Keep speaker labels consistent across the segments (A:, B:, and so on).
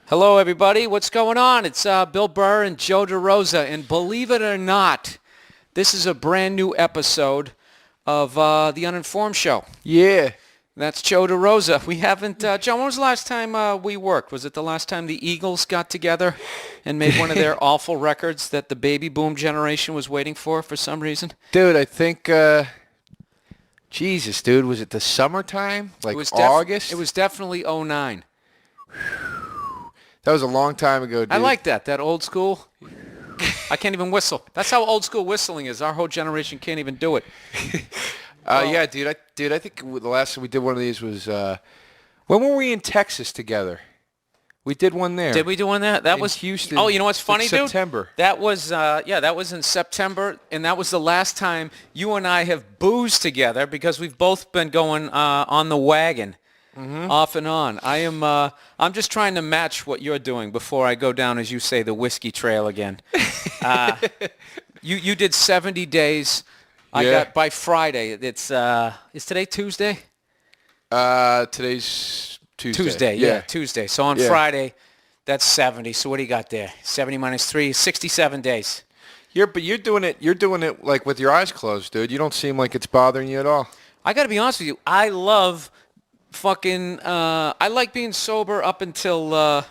A: Hello, everybody. What's going on? It's Bill Burr and Joe DeRosa, and believe it or not, this is a brand new episode of the Uninformed Show.
B: Yeah.
A: That's Joe DeRosa. We haven't... John, when was the last time we worked? Was it the last time the Eagles got together and made one of their awful records that the baby boom generation was waiting for some reason?
B: Dude, I think... Jesus, dude, was it the summertime? Like August?
A: It was definitely '09.
B: That was a long time ago, dude.
A: I like that old school. I can't even whistle. That's how old school whistling is. Our whole generation can't even do it.
B: Yeah, dude. I think the last time we did one of these was when were we in Texas together? We did one there.
A: Did we do one there? That
B: in
A: was
B: Houston.
A: Oh, you know what's funny, dude?
B: September.
A: That was that was in September, and that was the last time you and I have boozed together because we've both been going on the wagon. Mm-hmm. Off and on. I'm just trying to match what you're doing before I go down, as you say, the whiskey trail again. You did 70 days. I got by Friday. It's is today Tuesday?
B: Today's Tuesday.
A: Yeah, Tuesday. So on Friday, that's 70. So what do you got there? 70 minus 3, 67 days.
B: But you're doing it like with your eyes closed, dude. You don't seem like it's bothering you at all.
A: I got to be honest with you. I love I like being sober up until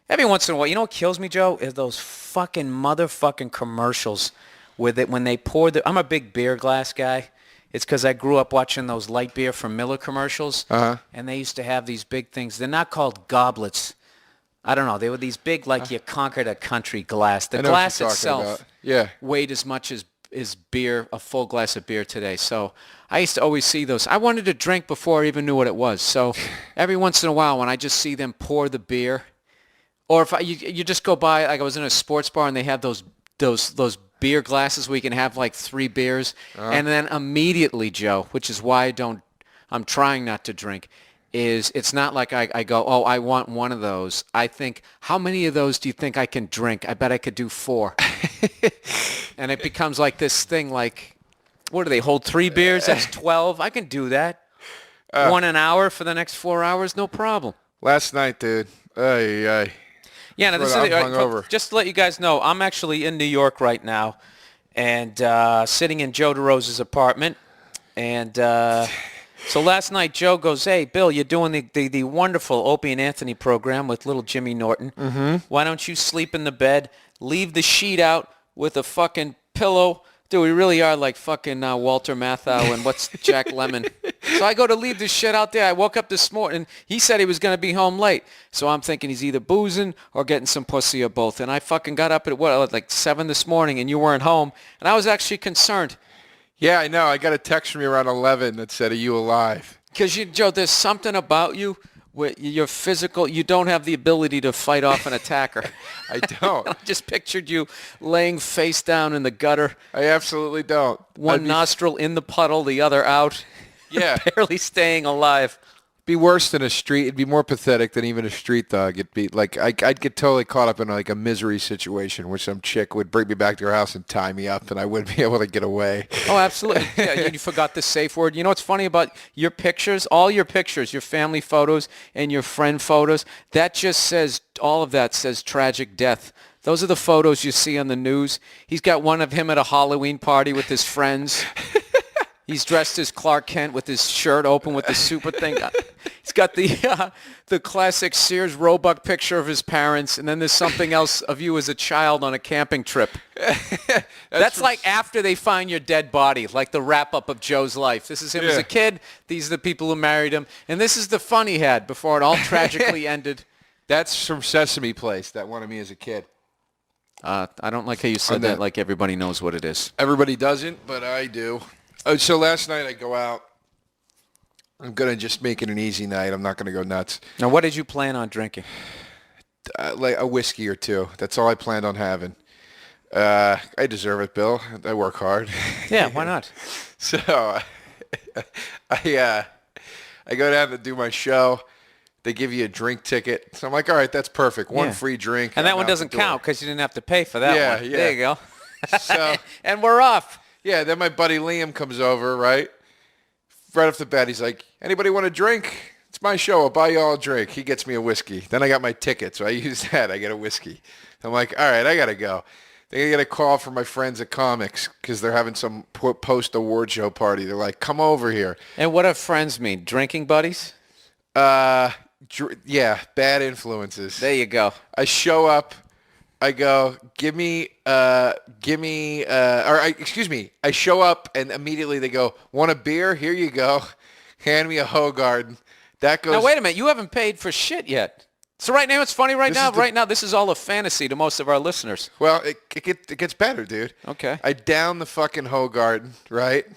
A: every once in a while. You know what kills me, Joe, is those fucking motherfucking commercials with it when they pour I'm a big beer glass guy. It's because I grew up watching those light beer from Miller commercials, and they used to have these big things. They're not called goblets. I don't know. They were these big, like you conquered a country glass. The glass itself weighed as much as beer, a full glass of beer today. So I used to always see those. I wanted to drink before I even knew what it was. So every once in a while when I just see them pour the beer, or if you just go by, like I was in a sports bar and they have those beer glasses where you can have like 3 beers, and then immediately, Joe, which is why I'm trying not to drink, is it's not like I go, oh, I want one of those. I think, how many of those do you think I can drink? I bet I could do 4. And it becomes like this thing like, what do they hold, 3 beers? That's 12. I can do that. 1 an hour for the next 4 hours, no problem.
B: Last night, dude. Yeah,
A: now this is just to let you guys know, I'm actually in New York right now, and sitting in Joe DeRosa's apartment, and so last night Joe goes, "Hey, Bill, you're doing the wonderful Opie and Anthony program with little Jimmy Norton. Mm-hmm. Why don't you sleep in the bed, leave the sheet out with a fucking pillow?" Dude, we really are like fucking Walter Matthau and what's Jack Lemmon. So I go to leave this shit out there. I woke up this morning, and he said he was going to be home late. So I'm thinking he's either boozing or getting some pussy or both. And I fucking got up at, like 7 this morning, and you weren't home. And I was actually concerned.
B: Yeah, I know. I got a text from you around 11 that said, "Are you alive?"
A: Because, Joe, there's something about you. You're physical. You don't have the ability to fight off an attacker.
B: I don't.
A: I just pictured you laying face down in the gutter.
B: I absolutely don't.
A: One nostril in the puddle, the other out.
B: Yeah.
A: Barely staying alive.
B: Be worse than a street. It'd be more pathetic than even a street dog. It'd be like I'd get totally caught up in like a misery situation where some chick would bring me back to her house and tie me up, and I wouldn't be able to get away.
A: Oh, absolutely. Yeah, you forgot the safe word. You know what's funny about your pictures? All your pictures, your family photos and your friend photos, that just says, all of that says tragic death. Those are the photos you see on the news. He's got one of him at a Halloween party with his friends. He's dressed as Clark Kent with his shirt open with the super thing. He's got the classic Sears Roebuck picture of his parents, and then there's something else of you as a child on a camping trip. That's like after they find your dead body, like the wrap-up of Joe's life. This is him as a kid. These are the people who married him. And this is the fun he had before it all tragically ended.
B: That's from Sesame Place, that one of me as a kid.
A: I don't like how you said that like everybody knows what it is.
B: Everybody doesn't, but I do. Oh, so last night I go out. I'm going to just make it an easy night. I'm not going to go nuts.
A: Now, what did you plan on drinking?
B: Like a whiskey or 2. That's all I planned on having. I deserve it, Bill. I work hard.
A: Yeah, why not?
B: So I go down to do my show. They give you a drink ticket. So I'm like, all right, that's perfect. One free drink.
A: And that one doesn't count because you didn't have to pay for that one.
B: Yeah.
A: There you go.
B: So,
A: and we're off.
B: Yeah, then my buddy Liam comes over, right? Right off the bat, he's like, "Anybody want a drink?" It's my show. I'll buy you all a drink. He gets me a whiskey. Then I got my ticket, so I use that. I get a whiskey. I'm like, all right, I got to go. Then I get a call from my friends at Comics because they're having some post-award show party. They're like, come over here.
A: And what do friends mean? Drinking buddies?
B: Yeah, bad influences.
A: There you go.
B: I show up. I go, excuse me. I show up and immediately they go, want a beer? Here you go. Hand me a Hoegaarden. That goes.
A: Now, wait a minute. You haven't paid for shit yet. So right now, it's funny right now, this is all a fantasy to most of our listeners.
B: Well, it gets better, dude.
A: Okay.
B: I down the fucking Hoegaarden, right?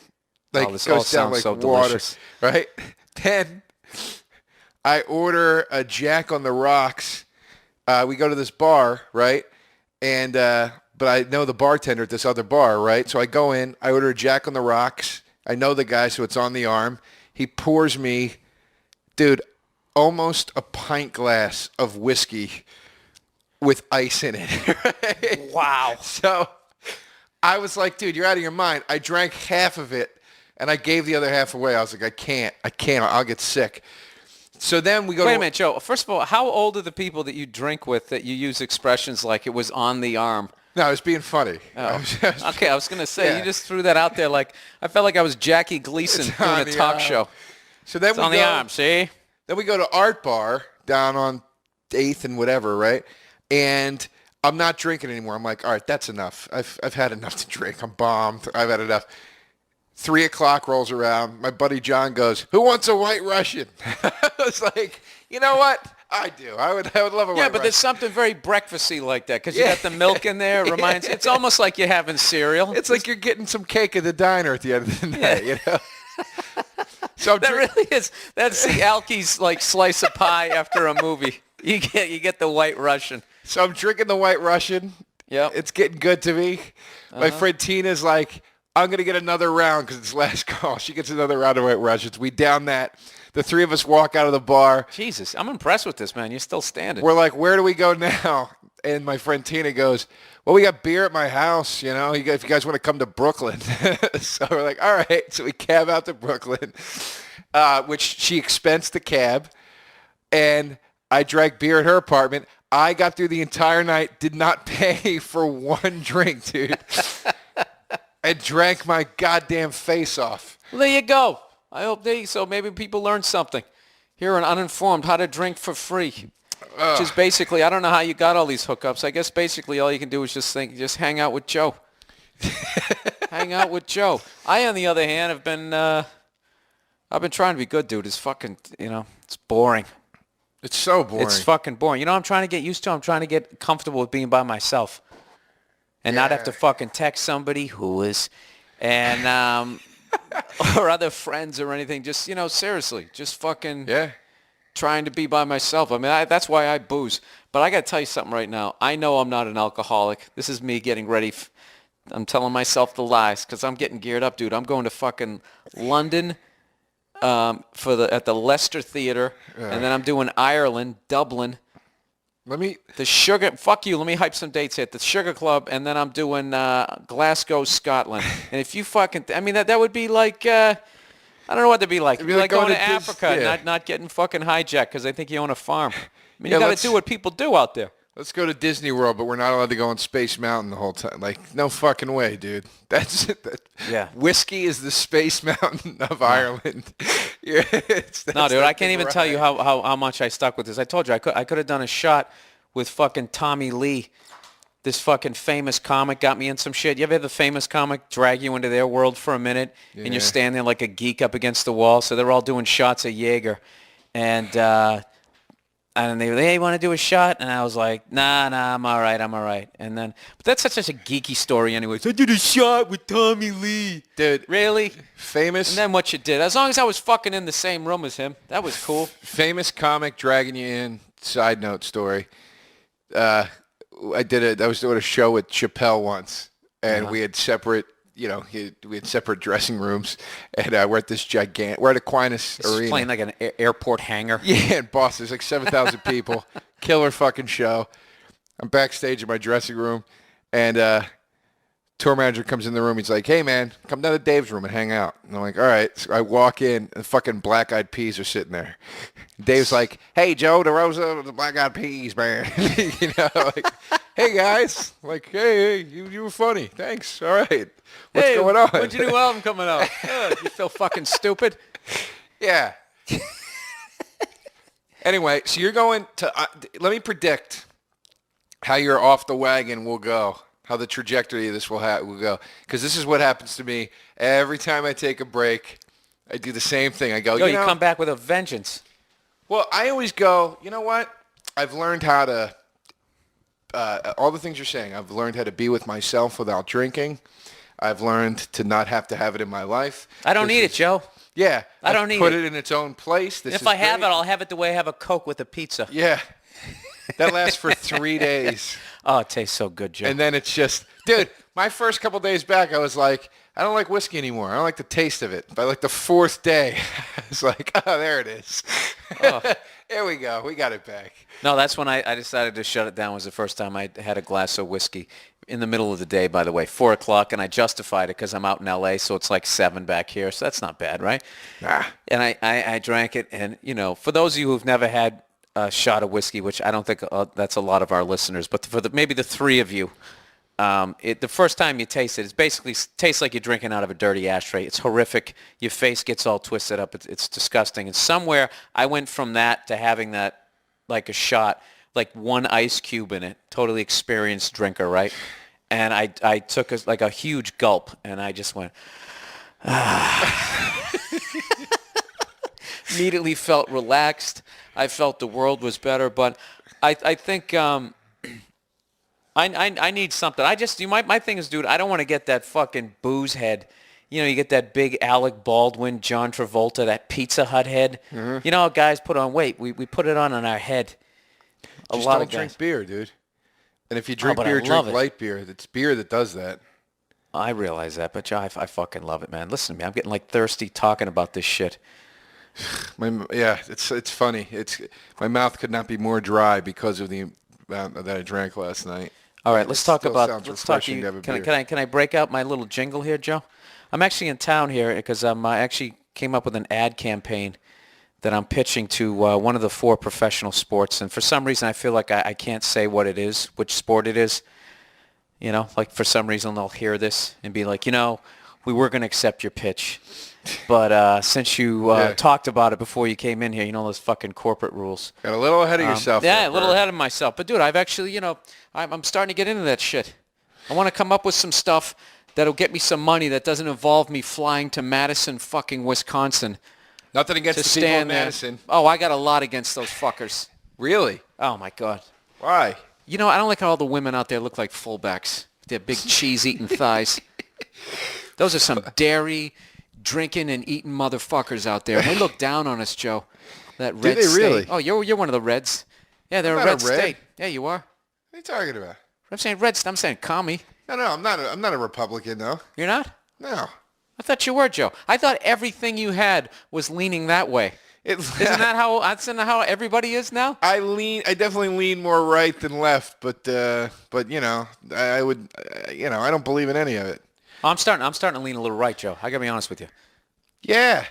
B: Like,
A: this
B: it goes
A: all
B: down
A: sounds
B: like
A: so
B: water,
A: delicious.
B: right? Then I order a Jack on the Rocks. We go to this bar, right? And but I know the bartender at this other bar, right? So I go in, I order a Jack on the Rocks. I know the guy, so it's on the arm. He pours me, dude, almost a pint glass of whiskey with ice in it. Right?
A: Wow.
B: So I was like, dude, you're out of your mind. I drank half of it, and I gave the other half away. I was like, I can't. I'll get sick. So then we go
A: Wait a minute, Joe. First of all, how old are the people that you drink with that you use expressions like it was on the arm?
B: No, I was being funny.
A: Oh. Okay, I was going to say,
B: Yeah.
A: you just threw that out there like, I felt like I was Jackie Gleason
B: It's
A: doing
B: on
A: a
B: the
A: talk
B: arm.
A: show.
B: So then
A: It's
B: we
A: on
B: go,
A: the arm, see?
B: Then we go to Art Bar down on 8th and whatever, right? And I'm not drinking anymore. I'm like, all right, that's enough. I've had enough to drink. I'm bombed. I've had enough. 3 o'clock rolls around. My buddy John goes, who wants a White Russian? I was like, you know what? I do. I would love a White Russian.
A: Yeah, but there's something very breakfasty like that because you got the milk in there. It reminds. It's almost like you're having cereal.
B: It's like you're getting some cake at the diner at the end of the night, you know? So
A: That really is. That's the Alky's like slice of pie after a movie. You get the White Russian.
B: So I'm drinking the White Russian.
A: Yep.
B: It's getting good to me. My friend Tina's like, I'm going to get another round because it's last call. She gets another round of White Russians. We down that. The three of us walk out of the bar.
A: Jesus, I'm impressed with this, man. You're still standing.
B: We're like, where do we go now? And my friend Tina goes, well, we got beer at my house, you know, if you guys want to come to Brooklyn. So we're like, all right. So we cab out to Brooklyn, which she expensed the cab. And I drank beer at her apartment. I got through the entire night, did not pay for one drink, dude. And drank my goddamn face off.
A: Well, there you go. I hope so maybe people learn something. Here on Uninformed, how to drink for free. Which is basically, I don't know how you got all these hookups. I guess basically all you can do is just hang out with Joe. Hang out with Joe. I, on the other hand, I've been trying to be good, dude. It's fucking, it's boring.
B: It's so boring.
A: It's fucking boring. You know what I'm trying to get used to? I'm trying to get comfortable with being by myself. And not have to fucking text somebody who is, and, or other friends or anything. Just, seriously, just fucking trying to be by myself. I mean, that's why I booze. But I got to tell you something right now. I know I'm not an alcoholic. This is me getting ready. I'm telling myself the lies because I'm getting geared up, dude. I'm going to fucking London at the Leicester Theatre, and then I'm doing Ireland, Dublin. Let me hype some dates here. The Sugar Club, and then I'm doing Glasgow, Scotland. And if you that would be like, I don't know what that'd be like. It'd be like going to Africa, not getting fucking hijacked because they think you own a farm. I mean, you got to do what people do out there.
B: Let's go to Disney World, but we're not allowed to go on Space Mountain the whole time. Like, no fucking way, dude. That's it. Whiskey is the Space Mountain of Ireland.
A: No, dude, I can't even tell you how much I stuck with this. I told you I could have done a shot with fucking Tommy Lee. This fucking famous comic got me in some shit. You ever have the famous comic drag you into their world for a minute, and you're standing there like a geek up against the wall? So they're all doing shots of Jaeger, and they hey, want to do a shot? And I was like, nah, I'm all right. And then, but that's such a geeky story anyway. So I did a shot with Tommy Lee.
B: Dude.
A: Really?
B: Famous.
A: And then what you did, as long as I was fucking in the same room as him, that was cool.
B: Famous comic dragging you in. Side note story. I was doing a show with Chappelle once, and we had separate, we had separate dressing rooms, and we're at this we're at Aquinas Arena.
A: Playing like an airport hangar.
B: Yeah, in Boston. There's like 7,000 people. Killer fucking show. I'm backstage in my dressing room, and tour manager comes in the room. He's like, hey, man, come down to Dave's room and hang out. And I'm like, all right. So I walk in, and fucking Black Eyed Peas are sitting there. Dave's like, hey, Joe, DeRosa, the Black Eyed Peas, man. Like, hey, guys. Like, hey, you were funny. Thanks. All right. What's going on?
A: When's your new album coming out? You feel fucking stupid?
B: Yeah. Anyway, so you're going to, let me predict how your off the wagon will go. How the trajectory of this will go. Because this is what happens to me every time I take a break. I do the same thing. I go,
A: you come back with a vengeance.
B: Well, I always go, you know what? I've learned how to, all the things you're saying, I've learned how to be with myself without drinking. I've learned to not have to have it in my life.
A: I don't need it, Joe.
B: Yeah.
A: I don't need it.
B: Put it in its own place.
A: If I have it, I'll have it the way I have a Coke with a pizza.
B: Yeah. That lasts for 3 days.
A: Oh, it tastes so good, Joe.
B: And then it's just, dude, my first couple days back, I was like, I don't like whiskey anymore. I don't like the taste of it. By like the 4th day, I was like, oh, there it is. Oh. There we go. We got it back.
A: No, that's when I decided to shut it down. Was the first time I had a glass of whiskey in the middle of the day, by the way, 4 o'clock, and I justified it because I'm out in L.A., so it's like 7 back here, so that's not bad, right?
B: Nah.
A: And I drank it, and, for those of you who've never had a shot of whiskey, which I don't think that's a lot of our listeners, but for maybe the 3 of you, the first time you taste it, it basically tastes like you're drinking out of a dirty ashtray. It's horrific. Your face gets all twisted up. It's disgusting. And somewhere I went from that to having that like a shot, like 1 ice cube in it, totally experienced drinker, right? And I took a huge gulp, and I just went, Immediately felt relaxed. I felt the world was better, but I think I need something. My thing is, dude, I don't want to get that fucking booze head. You get that big Alec Baldwin, John Travolta, that Pizza Hut head. Mm-hmm. How guys put on weight. We put it on our head.
B: Just don't drink beer, dude. And if you drink beer, drink light beer. It's beer that does that.
A: I realize that, but I fucking love it, man. Listen to me. I'm getting like thirsty talking about this shit.
B: It's funny. My mouth could not be more dry because of the amount that I drank last night.
A: All right, let's talk. Can I break out my little jingle here, Joe? I'm actually in town here because I actually came up with an ad campaign that I'm pitching to one of the 4 professional sports, and for some reason I feel like I can't say what it is, which sport it is. Like for some reason they'll hear this and be like, we were going to accept your pitch, but since you talked about it before you came in here, those fucking corporate rules.
B: Got a little ahead of yourself.
A: Yeah, a little ahead of myself. But dude, I've actually, I'm starting to get into that shit. I want to come up with some stuff that'll get me some money that doesn't involve me flying to Madison, fucking Wisconsin.
B: Nothing against the people in Madison.
A: Oh, I got a lot against those fuckers.
B: Really?
A: Oh my God.
B: Why?
A: I don't like how all the women out there look like fullbacks. They have big cheese-eating thighs. Those are some dairy, drinking, and eating motherfuckers out there. They look down on us, Joe. That red
B: Do they
A: state.
B: really?
A: Oh, you're one of the Reds. Yeah, they're a red state. Yeah, you are.
B: What are you talking about?
A: I'm saying Reds. I'm saying commie.
B: No, I'm not a Republican, though.
A: You're not?
B: No.
A: I thought you were, Joe. I thought everything you had was leaning that way. Isn't that how everybody is now?
B: I definitely lean more right than left, but I would, I don't believe in any of it.
A: I'm starting to lean a little right, Joe. I gotta be honest with you.
B: Yeah.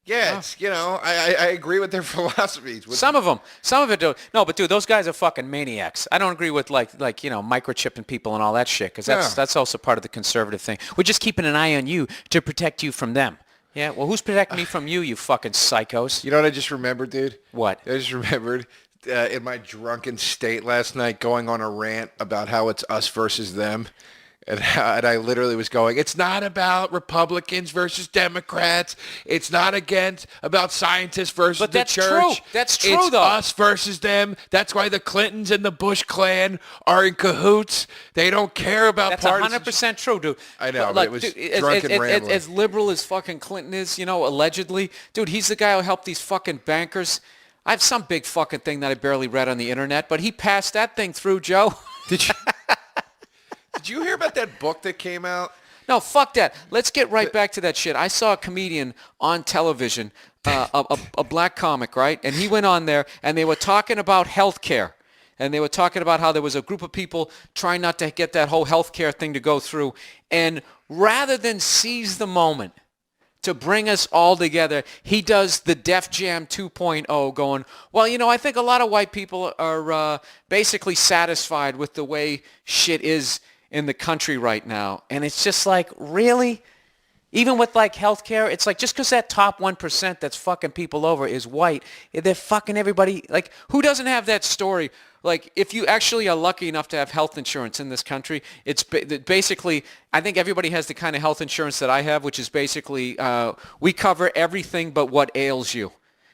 B: Yeah, it's, I agree with their philosophies.
A: Some of it do. No, but dude, those guys are fucking maniacs. I don't agree with like microchipping people and all that shit, because that's also part of the conservative thing. We're just keeping an eye on you to protect you from them. Yeah, well, who's protecting me from you, you fucking psychos?
B: You know what I just remembered, dude?
A: What?
B: I just remembered in my drunken state last night going on a rant about how it's us versus them. And I literally was going, it's not about Republicans versus Democrats. It's not about scientists versus the church.
A: True. That's true,
B: it's
A: though.
B: Us versus them. That's why the Clintons and the Bush clan are in cahoots. They don't care about parties.
A: That's 100% true, dude.
B: I know, but it was drunken rambling.
A: As liberal as fucking Clinton is, allegedly, dude, he's the guy who helped these fucking bankers. I have some big fucking thing that I barely read on the internet, but he passed that thing through, Joe.
B: Did you? Did you hear about that book that came out?
A: No, fuck that. Let's get right back to that shit. I saw a comedian on television, a black comic, right? And he went on there, and they were talking about health care. and they were talking about how there was a group of people trying not to get that whole healthcare thing to go through. And rather than seize the moment to bring us all together, he does the Def Jam 2.0 going, well, I think a lot of white people are basically satisfied with the way shit is in the country right now. And it's just like, really? Even with like healthcare, it's like just because that top 1% that's fucking people over is white, they're fucking everybody. Like, who doesn't have that story? Like, if you actually are lucky enough to have health insurance in this country, it's basically, I think everybody has the kind of health insurance that I have, which is basically we cover everything but what ails you.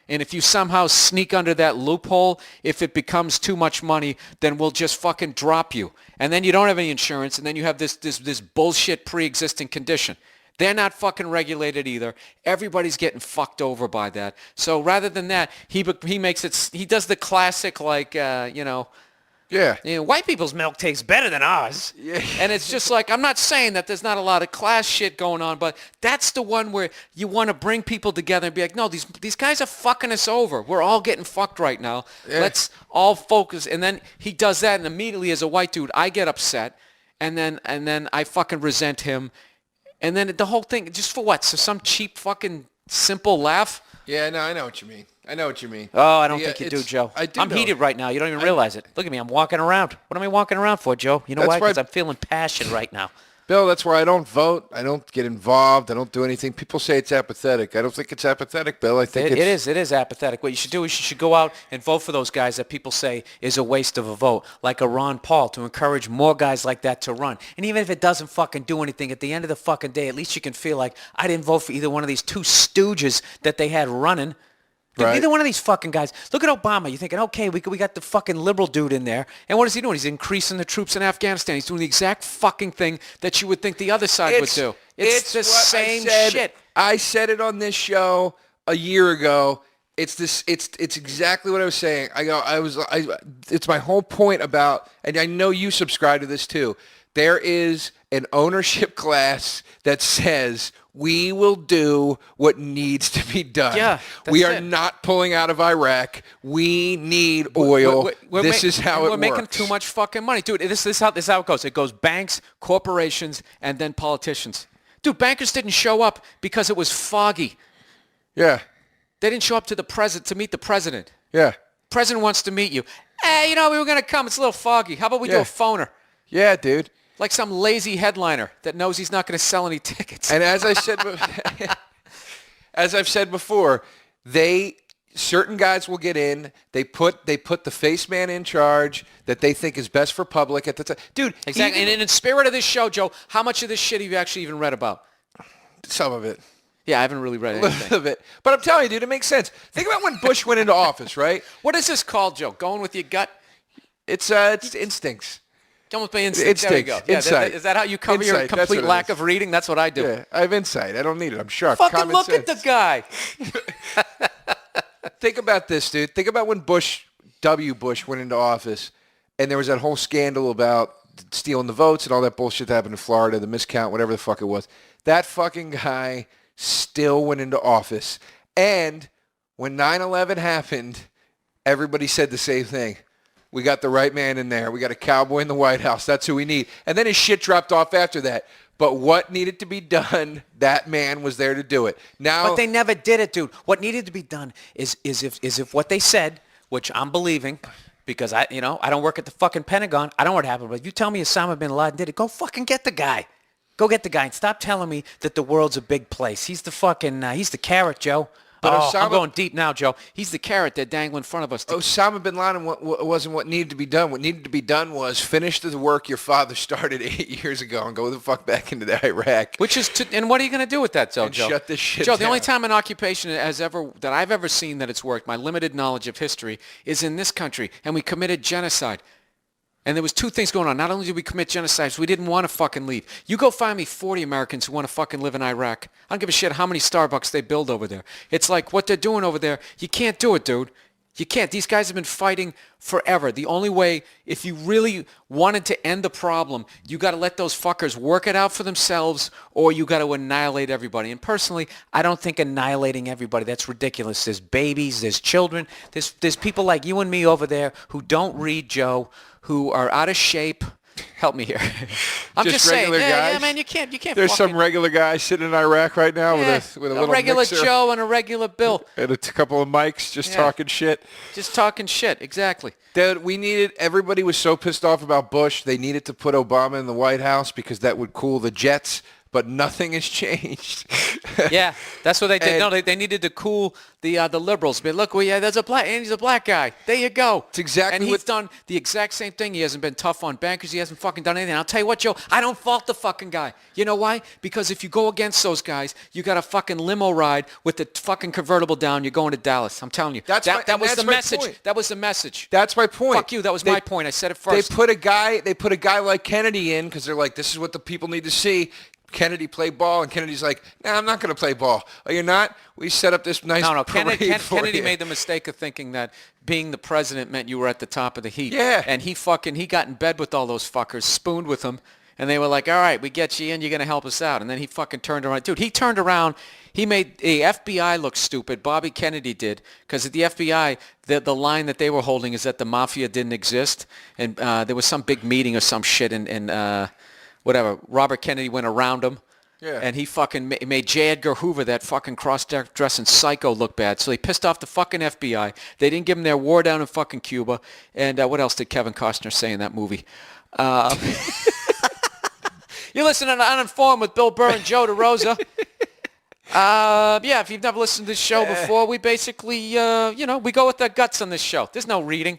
A: And if you somehow sneak under that loophole, if it becomes too much money, then we'll just fucking drop you. And then you don't have any insurance, and then you have this bullshit pre-existing condition. They're not fucking regulated either. Everybody's getting fucked over by that. So rather than that, he makes it. He does the classic like white people's milk tastes better than ours. Yeah. And it's just like, I'm not saying that there's not a lot of class shit going on, but that's the one where you want to bring people together and be like, no, these guys are fucking us over. We're all getting fucked right now. Yeah. Let's all focus. And then he does that, and immediately as a white dude, I get upset, and then I fucking resent him. And then the whole thing, just for what? So some cheap fucking simple laugh?
B: Yeah, no, I know what you mean.
A: Oh, I don't think you do, Joe. I'm heated right now. You don't even realize it. Look at me. I'm walking around. What am I walking around for, Joe? You know why? Because I'm feeling passion right now.
B: Bill, that's why I don't vote. I don't get involved. I don't do anything. People say it's apathetic. I don't think it's apathetic, Bill. I think
A: it is apathetic. What you should do is you should go out and vote for those guys that people say is a waste of a vote, like a Ron Paul, to encourage more guys like that to run. And even if it doesn't fucking do anything, at the end of the fucking day, at least you can feel like I didn't vote for either one of these two stooges that they had running. Dude, right. Neither one of these fucking guys. Look at Obama. You're thinking, okay, we got the fucking liberal dude in there. And what is he doing? He's increasing the troops in Afghanistan. He's doing the exact fucking thing that you would think the other side would do. It's the same shit.
B: I said it on this show a year ago. It's exactly what I was saying. It's my whole point about, and I know you subscribe to this too. There is an ownership class that says we will do what needs to be done.
A: Yeah,
B: we are not pulling out of Iraq. We need oil. This is how it works.
A: We're making too much fucking money. Dude, this is how it goes. It goes banks, corporations, and then politicians. Dude, bankers didn't show up because it was foggy.
B: Yeah.
A: They didn't show up to meet the president.
B: Yeah.
A: President wants to meet you. Hey, we were going to come. It's a little foggy. How about we do a phoner?
B: Yeah, dude.
A: Like some lazy headliner that knows he's not going to sell any tickets.
B: And as I've said before, certain guys will get in. They put the face man in charge that they think is best for public at the time. Dude,
A: exactly. And in the spirit of this show, Joe, how much of this shit have you actually even read about?
B: Some of it.
A: Yeah, I haven't really read anything.
B: A little bit. But I'm telling you, dude, it makes sense. Think about when Bush went into office, right?
A: What is this called, Joe? Going with your gut?
B: It's instincts.
A: Going with my instincts. There you go. Yeah,
B: insight.
A: Is that how you cover your complete lack of reading? That's what I do.
B: Yeah, I have insight. I don't need it. I'm sharp.
A: Fucking
B: Common
A: look
B: sense.
A: at the guy.
B: Think about this, dude. Think about when W. Bush went into office, and there was that whole scandal about stealing the votes and all that bullshit that happened in Florida, the miscount, whatever the fuck it was. That fucking guy still went into office. And when 9/11 happened, everybody said the same thing. We got the right man in there. We got a cowboy in the White House. That's who we need. And then his shit dropped off after that. But what needed to be done, that man was there to do it. Now,
A: but they never did it, dude. What needed to be done is if what they said, which I'm believing, because I don't work at the fucking Pentagon. I don't know what happened. But if you tell me Osama bin Laden did it, go fucking get the guy. Go get the guy and stop telling me that the world's a big place. He's the fucking, he's the carrot, Joe. But I'm going deep now, Joe. He's the carrot they're dangling in front of us.
B: Osama bin Laden wasn't what needed to be done. What needed to be done was finish the work your father started 8 years ago and go the fuck back into Iraq.
A: And what are you going to do with that, Joe?
B: Shut this shit
A: Joe,
B: down.
A: the only time an occupation that I've ever seen that it's worked, my limited knowledge of history, is in this country, and we committed genocide. And there was two things going on. Not only did we commit genocide, we didn't want to fucking leave. You go find me 40 Americans who want to fucking live in Iraq. I don't give a shit how many Starbucks they build over there. It's like what they're doing over there. You can't do it, dude. You can't. These guys have been fighting forever. The only way, if you really wanted to end the problem, you got to let those fuckers work it out for themselves, or you got to annihilate everybody. And personally, I don't think annihilating everybody, that's ridiculous. There's babies, there's children, there's people like you and me over there who don't read, Joe, who are out of shape. Help me here. I'm just saying. Yeah, man, you can't.
B: There's some regular guy sitting in Iraq right now with a little
A: regular
B: mixer
A: Joe and a regular Bill
B: and a couple of mics, just talking shit.
A: Just talking shit. Exactly.
B: Dude, everybody was so pissed off about Bush. They needed to put Obama in the White House because that would cool the jets. But nothing has changed.
A: Yeah, that's what they did. No, they needed to cool the liberals. But look, there's a black, and he's a black guy. There you go.
B: It's exactly.
A: And he's done the exact same thing. He hasn't been tough on bankers. He hasn't fucking done anything. I'll tell you what, Joe, I don't fault the fucking guy. You know why? Because if you go against those guys, you got a fucking limo ride with the fucking convertible down. You're going to Dallas. I'm telling you. That was the message.
B: Point.
A: That was the message.
B: That's my point.
A: Fuck you. That was my point. I said it first.
B: They put a guy like Kennedy in because they're like, this is what the people need to see. Kennedy play ball, and Kennedy's like, nah, I'm not going to play ball. Oh, you're not? We set up this nice
A: Kennedy made the mistake of thinking that being the president meant you were at the top of the heap.
B: Yeah.
A: And he got in bed with all those fuckers, spooned with them, and they were like, all right, we get you in, you're going to help us out. And then he fucking turned around. Dude, he turned around. He made the FBI look stupid. Bobby Kennedy did. Because at the FBI, the line that they were holding is that the mafia didn't exist. And there was some big meeting or some shit, and whatever. Robert Kennedy went around him.
B: Yeah.
A: And he fucking made J. Edgar Hoover, that fucking cross-dressing psycho, look bad. So they pissed off the fucking FBI. They didn't give him their war down in fucking Cuba. And what else did Kevin Costner say in that movie? You're listening to Uninformed with Bill Burr and Joe DeRosa. If you've never listened to this show before, we basically, we go with the guts on this show. There's no reading.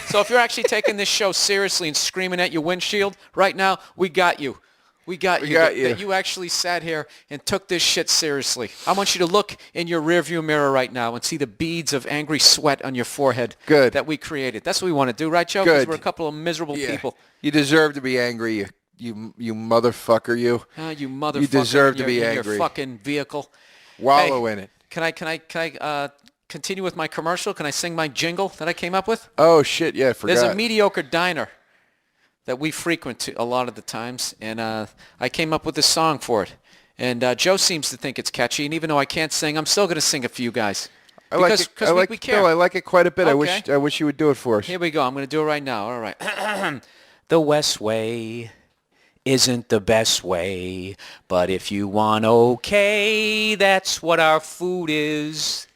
A: So if you're actually taking this show seriously and screaming at your windshield right now, we got you. We got you. That you actually sat here and took this shit seriously. I want you to look in your rearview mirror right now and see the beads of angry sweat on your forehead that we created. That's what we want to do, right, Joe? Because we're a couple of miserable people.
B: You deserve to be angry, you motherfucker, you.
A: You motherfucker.
B: You deserve to be angry.
A: Your fucking vehicle.
B: Wallow in it.
A: Can I continue with my commercial? Can I sing my jingle that I came up with?
B: Oh, shit, yeah, I forgot.
A: There's a mediocre diner that we frequent a lot of the times, and I came up with this song for it. And Joe seems to think it's catchy, and even though I can't sing, I'm still going to sing a few guys.
B: I like it. We care. Bill, I like it quite a bit.
A: Okay.
B: I wish you would do it for us.
A: Here we go. I'm going to do it right now. All right. The West Way isn't the best way, but if you want okay, that's what our food is.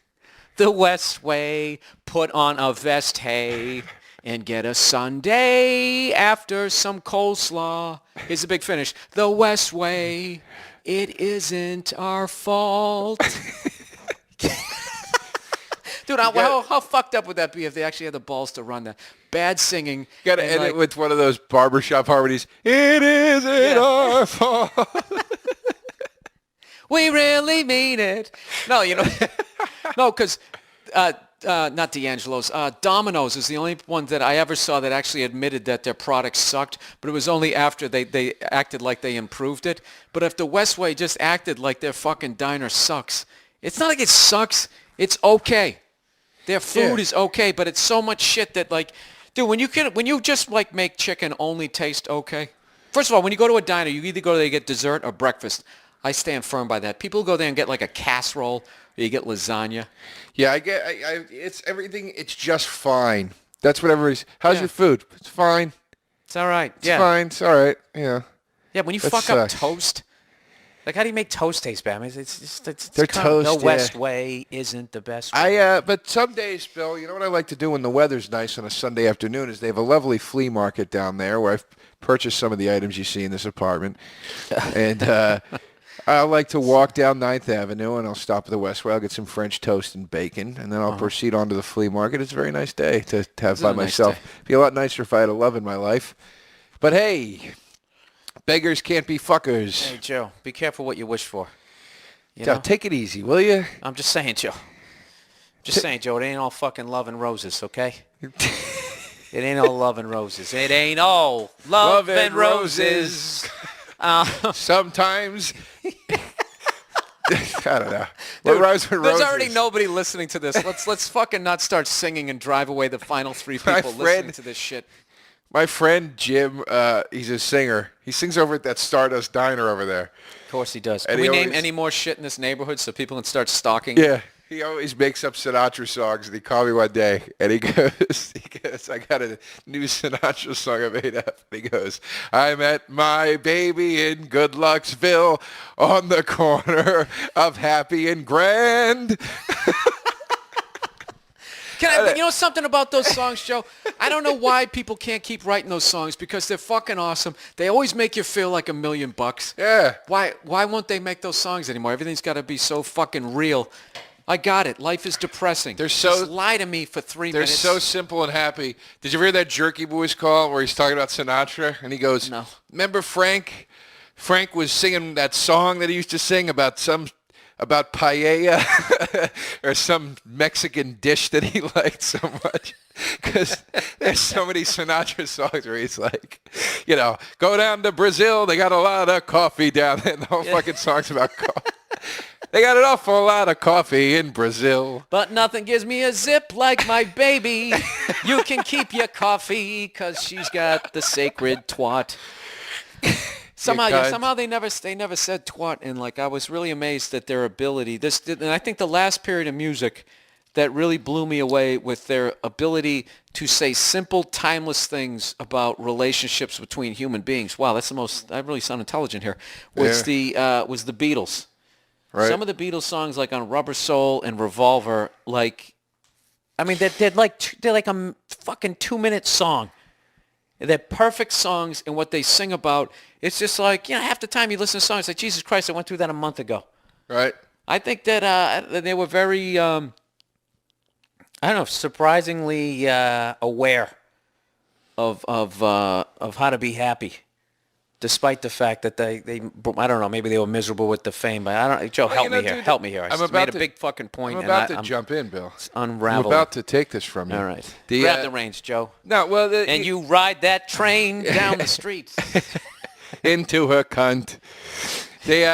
A: The West Way, put on a vest, hey, and get a sundae after some coleslaw. Here's the big finish. The West Way, it isn't our fault. Dude, how fucked up would that be if they actually had the balls to run that? Bad singing.
B: You got to end it with one of those barbershop harmonies. It isn't our fault.
A: We really mean it. No, no, because not D'Angelo's. Domino's is the only one that I ever saw that actually admitted that their product sucked, but it was only after they acted like they improved it. But if the Westway just acted like their fucking diner sucks, it's not like it sucks. It's okay. Their food is okay, but it's so much shit that, like, dude, when you just like make chicken only taste okay. First of all, when you go to a diner, you either go there to get dessert or breakfast. I stand firm by that. People go there and get like a casserole, or you get lasagna.
B: Yeah, it's everything. It's just fine. That's what everybody's. How's your food? It's fine.
A: It's all right.
B: It's fine. It's all right. Yeah.
A: Yeah, when you fuck up toast, like how do you make toast taste bad? I mean, it's
B: they're toast.
A: The West Way isn't the best way.
B: But some days, Bill, you know what I like to do when the weather's nice on a Sunday afternoon is they have a lovely flea market down there where I've purchased some of the items you see in this apartment, and. I like to walk down 9th Avenue, and I'll stop at the Westway. I'll get some French toast and bacon, and then I'll proceed on to the flea market. It's a very nice day to have by myself. It'd be a lot nicer if I had a love in my life. But, hey, beggars can't be fuckers.
A: Hey, Joe, be careful what you wish for.
B: Joe, take it easy, will you?
A: I'm just saying, Joe. Just saying, Joe, it ain't all fucking love and roses, okay? It ain't all love and roses. It ain't all love and roses.
B: Sometimes I don't know.
A: Dude,
B: Rose with
A: there's
B: Roses.
A: already nobody listening to this. Let's fucking not start singing and drive away the final 3 people listening to this shit.
B: My friend Jim, he's a singer. He sings over at that Stardust Diner over there.
A: Of course he does.
B: And
A: Can we
B: he
A: name
B: always-
A: any more shit in this neighborhood so people can start stalking?
B: Yeah. He always makes up Sinatra songs, and he called me one day, and he goes, I got a new Sinatra song I made up. And he goes, I met my baby in Goodlucksville on the corner of Happy and Grand.
A: You know something about those songs, Joe? I don't know why people can't keep writing those songs because they're fucking awesome. They always make you feel like $1,000,000.
B: Yeah.
A: Why won't they make those songs anymore? Everything's got to be so fucking real. I got it. Life is depressing. Just lie to me for 3 minutes.
B: They're so simple and happy. Did you hear that Jerky Boys call where he's talking about Sinatra? And he goes,
A: No.
B: Remember Frank? Frank was singing that song that he used to sing about paella or some Mexican dish that he liked so much. Because there's so many Sinatra songs where he's like, go down to Brazil. They got a lot of coffee down there. And the whole fucking song's about coffee. They got an awful lot of coffee in Brazil.
A: But nothing gives me a zip like my baby. You can keep your coffee because she's got the sacred twat. Somehow they never said twat, and I was really amazed at their ability. And I think the last period of music that really blew me away with their ability to say simple, timeless things about relationships between human beings. Wow, that's the most. I really sound intelligent here. Was the Beatles.
B: Right.
A: Some of the Beatles songs, like on Rubber Soul and Revolver, they're like a fucking 2-minute song. They're perfect songs, and what they sing about, it's just like, half the time you listen to songs, it's like, Jesus Christ, I went through that a month ago.
B: Right.
A: I think that they were very, surprisingly aware of how to be happy. Despite the fact that they I don't know, maybe they were miserable with the fame, but I don't. Joe, help me here. Help me here. I made a big fucking point.
B: I'm about to jump in, Bill.
A: It's unraveled.
B: I'm about to take this from you.
A: All right. Grab the reins, Joe.
B: No, well,
A: and you ride that train down the street
B: into her cunt. They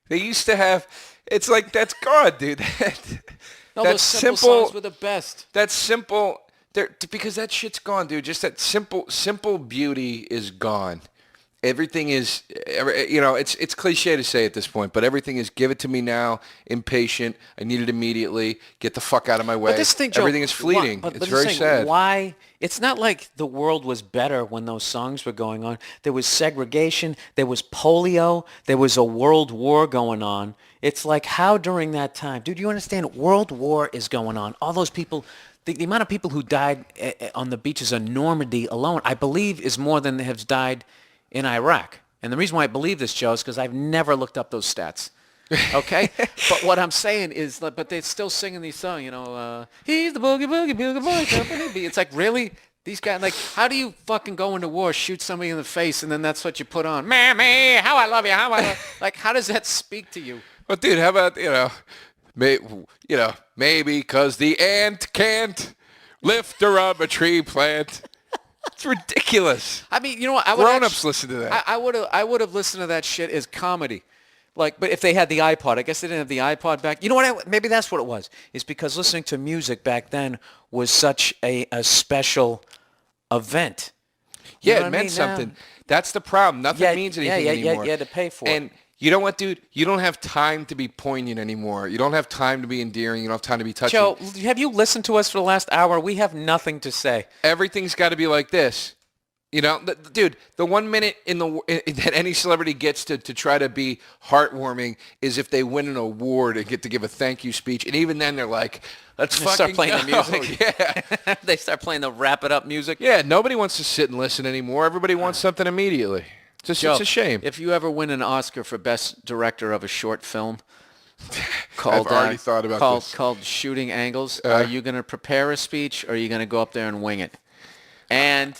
B: used to have. It's like that's God, dude.
A: Those simple songs were the best.
B: That's simple. Because that shit's gone, dude. Just that simple beauty is gone. Everything is, it's cliche to say at this point, but everything is give it to me now, impatient, I need it immediately, get the fuck out of my way.
A: But this thing, Joe,
B: everything is fleeting. It's very sad.
A: Why? It's not like the world was better when those songs were going on. There was segregation, there was polio, there was a world war going on. It's like how during that time, dude, you understand? World war is going on. All those people... The amount of people who died on the beaches of Normandy alone, I believe, is more than have died in Iraq. And the reason why I believe this, Joe, is because I've never looked up those stats. Okay? But what I'm saying is, but they're still singing these songs, he's the boogie boy company. It's like, really? These guys, how do you fucking go into war, shoot somebody in the face, and then that's what you put on? Mammy, how I love you, how I love... how does that speak to you?
B: Well, dude, how about, maybe because the ant can't lift a rubber tree plant. It's ridiculous.
A: I mean, you know what?
B: Grown-ups listen to that.
A: I would have listened to that shit as comedy. But if they had the iPod, I guess they didn't have the iPod back. You know what? Maybe that's what it was. It's because listening to music back then was such a special event.
B: It meant something. That's the problem. Nothing means anything anymore.
A: You had to pay for it.
B: And you know what, dude? You don't have time to be poignant anymore. You don't have time to be endearing. You don't have time to be touching.
A: Joe, have you listened to us for the last hour? We have nothing to say.
B: Everything's got to be like this. Dude, the 1 minute that any celebrity gets to try to be heartwarming is if they win an award and get to give a thank you speech. And even then they're like, let's fucking
A: start playing the music.
B: Yeah.
A: They start playing the wrap it up music.
B: Yeah, nobody wants to sit and listen anymore. Everybody wants something immediately.
A: Joe,
B: it's a shame.
A: If you ever win an Oscar for Best Director of a Short Film,
B: I've already thought about this.
A: Called Shooting Angles, are you going to prepare a speech or are you going to go up there and wing it? And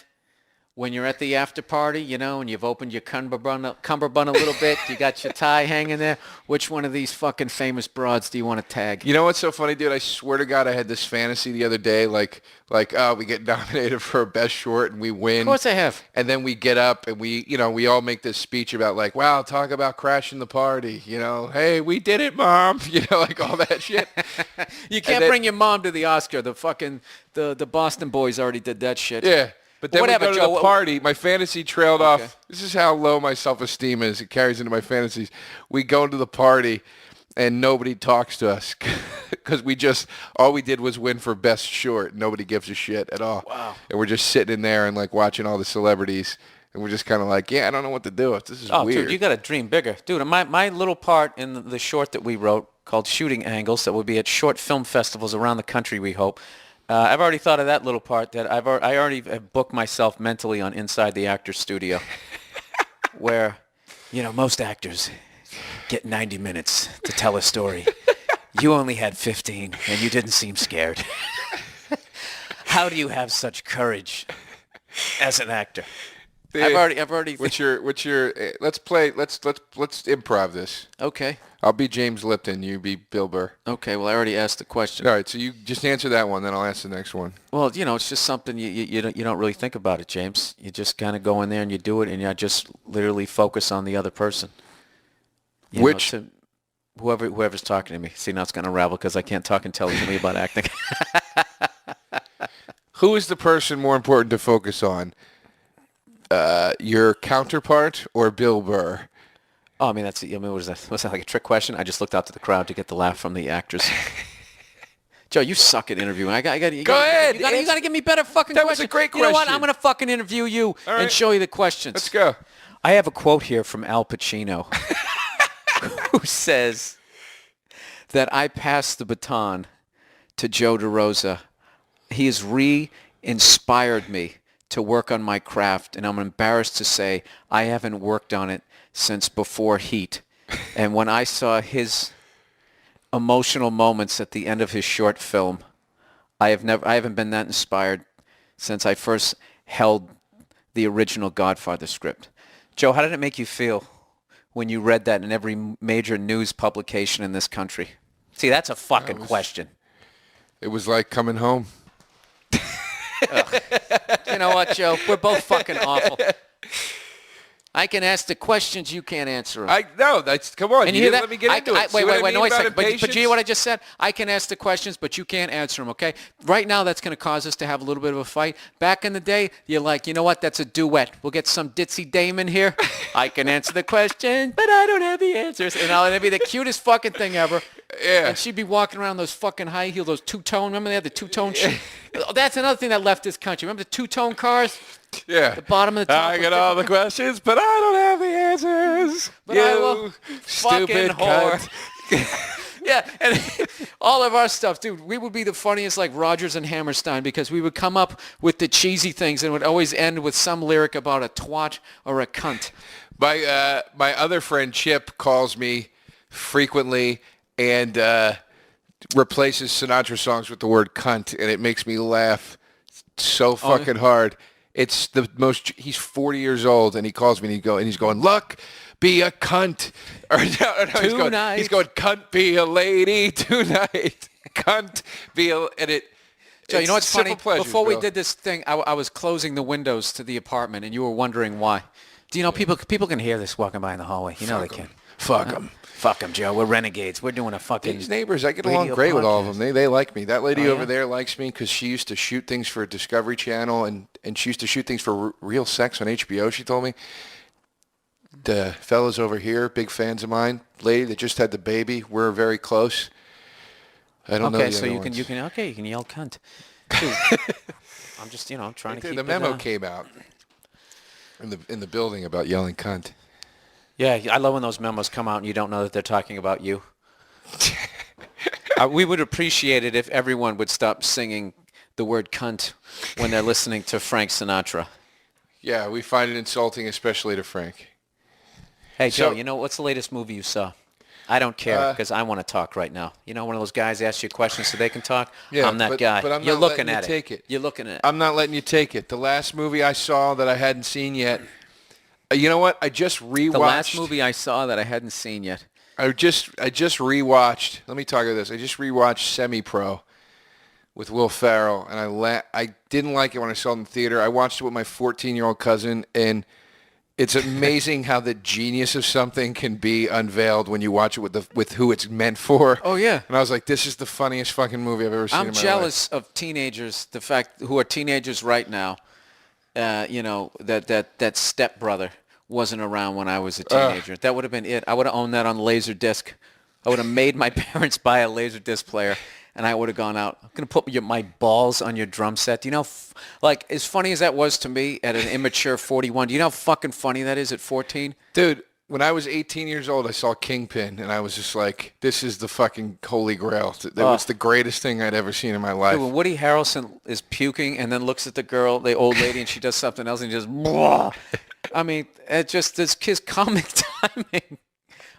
A: when you're at the after party, you know, and you've opened your cummerbund a little bit, you got your tie hanging there, which one of these fucking famous broads do you want to tag?
B: You know what's so funny, dude? I swear to God, I had this fantasy the other day, like, we get nominated for Best Short and we win.
A: Of course I have.
B: And then we get up and we all make this speech about like, wow, talk about crashing the party. You know, hey, we did it, Mom. You know, like all that shit.
A: You can't bring your mom to the Oscar. The fucking, the Boston boys already did that shit.
B: Yeah. But then
A: Whatever,
B: we go to
A: Joe,
B: the party. My fantasy trailed off. This is how low my self-esteem is. It carries into my fantasies. We go to the party, and nobody talks to us because all we did was win for Best Short. Nobody gives a shit at all.
A: Wow.
B: And we're just sitting in there and like watching all the celebrities, and we're just kind of like, yeah, I don't know what to do. This is weird.
A: Dude, you got to dream bigger. Dude, my little part in the short that we wrote called Shooting Angles that will be at short film festivals around the country, we hope. I've already thought of that little part that I already have booked myself mentally on Inside the Actor's Studio where, you know, most actors get 90 minutes to tell a story. You only had 15 and you didn't seem scared. How do you have such courage as an actor? I've already.
B: What's your? Let's improv this.
A: Okay.
B: I'll be James Lipton. You be Bill Burr.
A: Okay. Well, I already asked the question.
B: All right. So you just answer that one, then I'll ask the next one.
A: Well, you know, it's just something you don't really think about it, James. You just kind of go in there and you do it, and you just literally focus on the other person. Whoever's talking to me. See, now it's going to unravel because I can't talk intelligently about acting.
B: Who is the person more important to focus on? Your counterpart or Bill Burr?
A: Oh, I mean, what is that? Was that like a trick question? I just looked out to the crowd to get the laugh from the actors. Joe, you suck at interviewing. Go
B: ahead.
A: You got to give me better fucking questions.
B: That was a great question.
A: You know what? I'm going to fucking interview you and show you the questions.
B: Let's go.
A: I have a quote here from Al Pacino who says that I passed the baton to Joe DeRosa. He has re-inspired me to work on my craft, and I'm embarrassed to say I haven't worked on it since before Heat. And when I saw his emotional moments at the end of his short film, I haven't been that inspired since I first held the original Godfather script. Joe, how did it make you feel when you read that in every major news publication in this country? See, that's a fucking question.
B: It was like coming home.
A: You know what, Joe? We're both fucking awful. I can ask the questions, you can't answer them.
B: Come on.
A: And you hear that?
B: Let me get into it.
A: Wait, no, wait a second.
B: But
A: But you hear what I just said? I can ask the questions, but you can't answer them, okay? Right now, that's going to cause us to have a little bit of a fight. Back in the day, you're like, you know what? That's a duet. We'll get some ditzy dame in here. I can answer the question, but I don't have the answers. And it'd be the cutest fucking thing ever.
B: Yeah.
A: And she'd be walking around those fucking high heel, those two-tone. Remember they had the two-tone shit? That's another thing that left this country. Remember the two-tone cars?
B: Yeah.
A: The bottom of the top.
B: I got all the questions, but I don't have the answers.
A: But I will
B: stupid
A: fucking whore. Yeah, and all of our stuff, dude, we would be the funniest like Rodgers and Hammerstein because we would come up with the cheesy things and it would always end with some lyric about a twat or a cunt.
B: My other friend Chip calls me frequently and replaces Sinatra songs with the word cunt, and it makes me laugh so fucking hard. It's the most. He's 40 years old, and he calls me, and he's going, "Luck, be a cunt." Or no, he's going, "Cunt, be a lady tonight." Cunt, be a, and it.
A: So you know what's funny?
B: Pleasures,
A: Before
B: Bill.
A: we did this thing, I was closing the windows to the apartment, and you were wondering why. Do you know people can hear this walking by in the hallway? You know they can.
B: Fuck them.
A: Fuck them, Joe. We're renegades. We're doing a fucking...
B: These neighbors, I get along great with all of them. They like me. That lady over there likes me because she used to shoot things for Discovery Channel, and she used to shoot things for Real Sex on HBO, she told me. The fellas over here, big fans of mine. Lady that just had the baby, we're very close. I don't know the
A: so
B: other
A: you
B: ones.
A: can yell cunt. Dude, I'm just, I'm trying to keep
B: the memo came out in the building about yelling cunt.
A: Yeah, I love when those memos come out and you don't know that they're talking about you. We would appreciate it if everyone would stop singing the word cunt when they're listening to Frank Sinatra.
B: Yeah, we find it insulting, especially to Frank.
A: Hey, Joe, what's the latest movie you saw? I don't care because I want to talk right now. You know, one of those guys asks you questions so they can talk.
B: Yeah,
A: I'm that guy.
B: But I'm
A: You're
B: not
A: looking
B: letting
A: at
B: you take it.
A: You're looking at it.
B: I'm not letting you take it. The last movie I saw that I hadn't seen yet. You know what? I just rewatched.
A: The last movie I saw that I hadn't seen yet.
B: I just rewatched. Let me talk about this. I just rewatched Semi-Pro with Will Ferrell, and I didn't like it when I saw it in the theater. I watched it with my 14-year-old cousin, and it's amazing how the genius of something can be unveiled when you watch it with who it's meant for.
A: Oh yeah.
B: And I was like, this is the funniest fucking movie I've ever seen in my life.
A: I'm jealous of teenagers, the fact who are teenagers right now. You know, that stepbrother wasn't around when I was a teenager. That would have been it. I would have owned that on Laserdisc. I would have made my parents buy a Laserdisc player, and I would have gone out. I'm going to put my balls on your drum set. Do you know, like, as funny as that was to me at an immature 41, do you know how fucking funny that is at 14?
B: Dude, when I was 18 years old, I saw Kingpin, and I was just like, this is the fucking holy grail. That was the greatest thing I'd ever seen in my life.
A: Dude, when Woody Harrelson is puking and then looks at the girl, the old lady, and she does something else, and he just, blah. I mean, it just, this kid's comic timing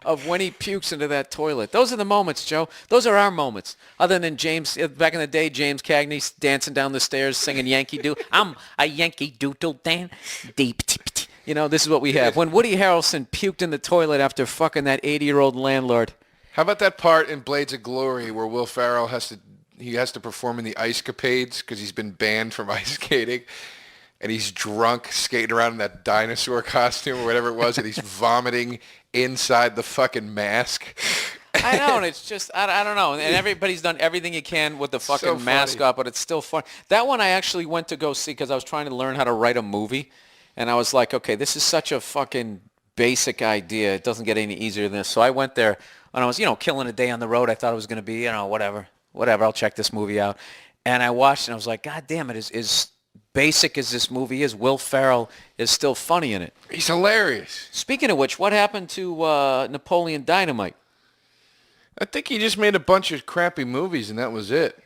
A: of when he pukes into that toilet. Those are the moments, Joe. Those are our moments. Other than James, back in the day, James Cagney dancing down the stairs singing Yankee Doodle. I'm a Yankee Doodle Dan. Deep. You know, this is what we have. When Woody Harrelson puked in the toilet after fucking that 80-year-old landlord.
B: How about that part in Blades of Glory where Will Ferrell has to perform in the ice capades because he's been banned from ice skating? And he's drunk, skating around in that dinosaur costume or whatever it was, and he's vomiting inside the fucking mask.
A: I know, and it's just, I don't know. And everybody's done everything you can with the fucking mask up, but it's still fun. That one I actually went to go see because I was trying to learn how to write a movie. And I was like, okay, this is such a fucking basic idea. It doesn't get any easier than this. So I went there, and I was, killing a day on the road. I thought it was going to be, whatever, I'll check this movie out. And I watched it, and I was like, God damn it, is basic as this movie is, Will Ferrell is still funny in it.
B: He's hilarious.
A: Speaking of which, what happened to Napoleon Dynamite?
B: I think he just made a bunch of crappy movies, and that was it.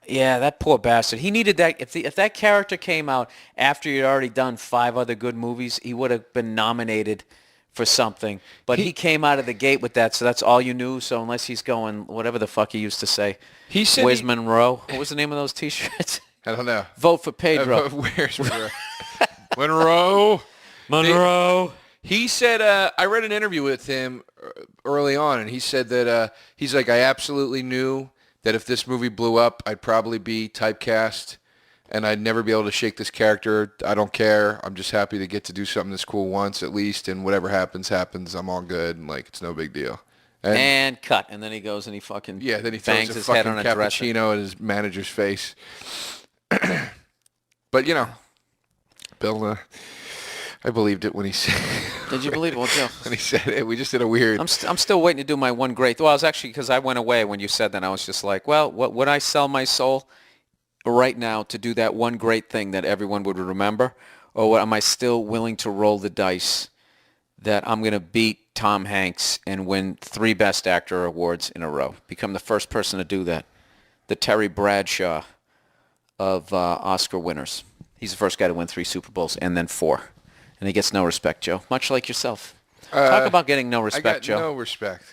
A: Yeah, that poor bastard. He needed that. If that character came out after he'd already done 5 other good movies, he would have been nominated for something. But he came out of the gate with that, so that's all you knew. So unless he's going, whatever the fuck he used to say,
B: he said
A: Where's Monroe? What was the name of those T-shirts?
B: I don't know.
A: Vote for Pedro.
B: Where's Monroe? Monroe. He said, I read an interview with him early on, and he said that he's like, I absolutely knew that if this movie blew up, I'd probably be typecast, and I'd never be able to shake this character. I don't care. I'm just happy to get to do something this cool once at least, and whatever happens, happens. I'm all good, and like it's no big deal.
A: And cut, and then he goes and he fucking
B: then he
A: bangs
B: throws
A: his
B: a
A: head
B: fucking
A: on a dresser.
B: cappuccino at his manager's face. But Bill, I believed it when he said.
A: Did you believe it? Well, Joe.
B: When he said it, we just did a weird.
A: I'm still waiting to do my one great. Well, I was actually, because I went away when you said that. I was just like, well, what would I sell my soul right now to do that one great thing that everyone would remember, or what, am I still willing to roll the dice that I'm going to beat Tom Hanks and win 3 Best Actor awards in a row, become the first person to do that, the Terry Bradshaw of Oscar winners. He's the first guy to win 3 Super Bowls and then 4. And he gets no respect, Joe, much like yourself. Talk about getting no respect, Joe.
B: No respect.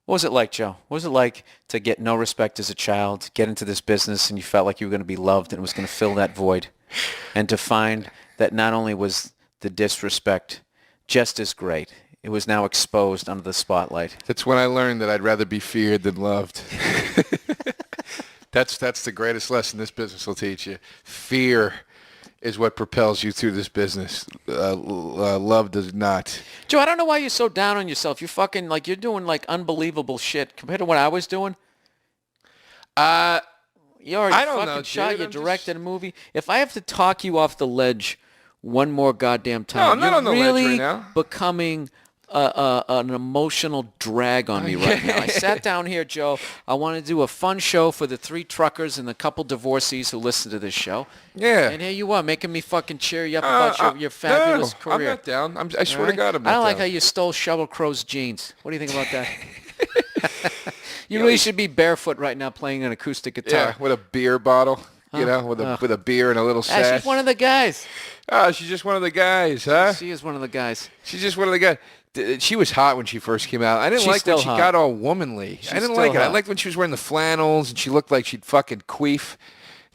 A: What was it like, Joe? What was it like to get no respect as a child, get into this business, and you felt like you were going to be loved and it was going to fill that void, and to find that not only was the disrespect just as great, it was now exposed under the spotlight?
B: That's when I learned that I'd rather be feared than loved. That's the greatest lesson this business will teach you. Fear is what propels you through this business. Love does not.
A: Joe, I don't know why you're so down on yourself. You're fucking, like, you're doing, like, unbelievable shit compared to what I was doing. You already
B: I don't
A: fucking
B: know,
A: shot,
B: dude.
A: you
B: I'm
A: directed
B: just-
A: a movie. If I have to talk you off the ledge one more goddamn time,
B: No, I'm not
A: you're
B: on the ledge
A: really
B: right now.
A: becoming an emotional drag on me right now. I sat down here, Joe. I want to do a fun show for the 3 truckers and the couple divorcees who listen to this show.
B: Yeah.
A: And here you are, making me fucking cheer you up about your fabulous
B: no,
A: career.
B: I'm not down. I swear
A: All
B: to
A: right?
B: God, I'm not
A: I
B: down.
A: don't like how you stole Shovel Crow's jeans. What do you think about that? You really should be barefoot right now playing an acoustic guitar.
B: Yeah, with a beer bottle. you know, with a beer and a little
A: Ah,
B: sash.
A: she's one of the guys.
B: Oh, she's just one of the guys, huh?
A: She is one of the guys.
B: She's just one of the guys. She was hot when she first came out. I didn't
A: She's
B: like when
A: still
B: she
A: hot.
B: got all womanly. I didn't like it. I
A: hot.
B: liked when she was wearing the flannels and she looked like she'd fucking queef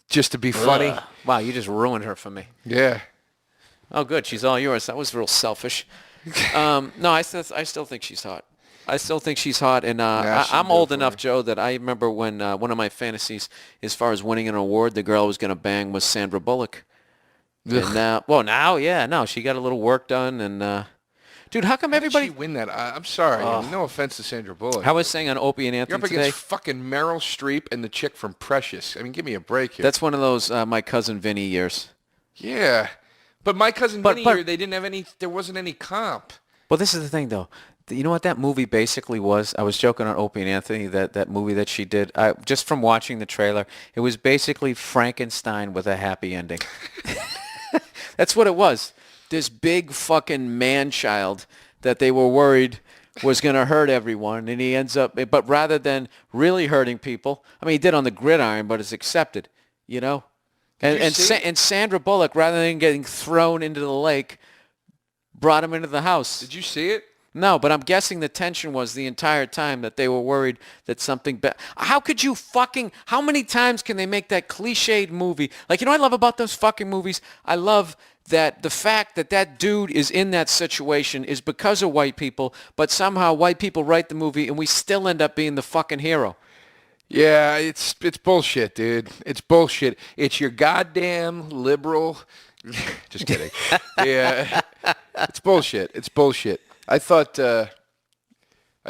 B: just to be funny.
A: Ugh. Wow, you just ruined her for me.
B: Yeah.
A: Oh, good. She's all yours. That was real selfish. No, I still think she's hot. I still think she's hot, and I'm old enough, Joe, that I remember when one of my fantasies, as far as winning an award, the girl I was going to bang was Sandra Bullock. And now she got a little work done, and dude, how come everybody?
B: How did she win that? I'm sorry. No offense to Sandra Bullock.
A: I was saying on Opie and
B: You're
A: Anthony
B: up
A: today.
B: against fucking Meryl Streep and the chick from Precious. I mean, give me a break here.
A: That's one of those my cousin Vinny years.
B: Yeah. But my cousin Vinny here, they didn't have any. There wasn't any comp.
A: Well, this is the thing, though. You know what that movie basically was? I was joking on Opie and Anthony that movie that she did. Just from watching the trailer, it was basically Frankenstein with a happy ending. That's what it was. This big fucking man-child that they were worried was going to hurt everyone, and he ends up. But rather than really hurting people, I mean, he did on the gridiron, but it's accepted, you know. And Sandra Bullock, rather than getting thrown into the lake, brought him into the house.
B: Did you see it?
A: No, but I'm guessing the tension was the entire time that they were worried that something bad. How could you how many times can they make that cliched movie? Like, you know what I love about those fucking movies? I love that the fact that that dude is in that situation is because of white people, but somehow white people write the movie and we still end up being the fucking hero.
B: Yeah, it's bullshit, dude. It's bullshit. It's your goddamn liberal. Just kidding. Yeah, it's bullshit. It's bullshit. I thought. Oh,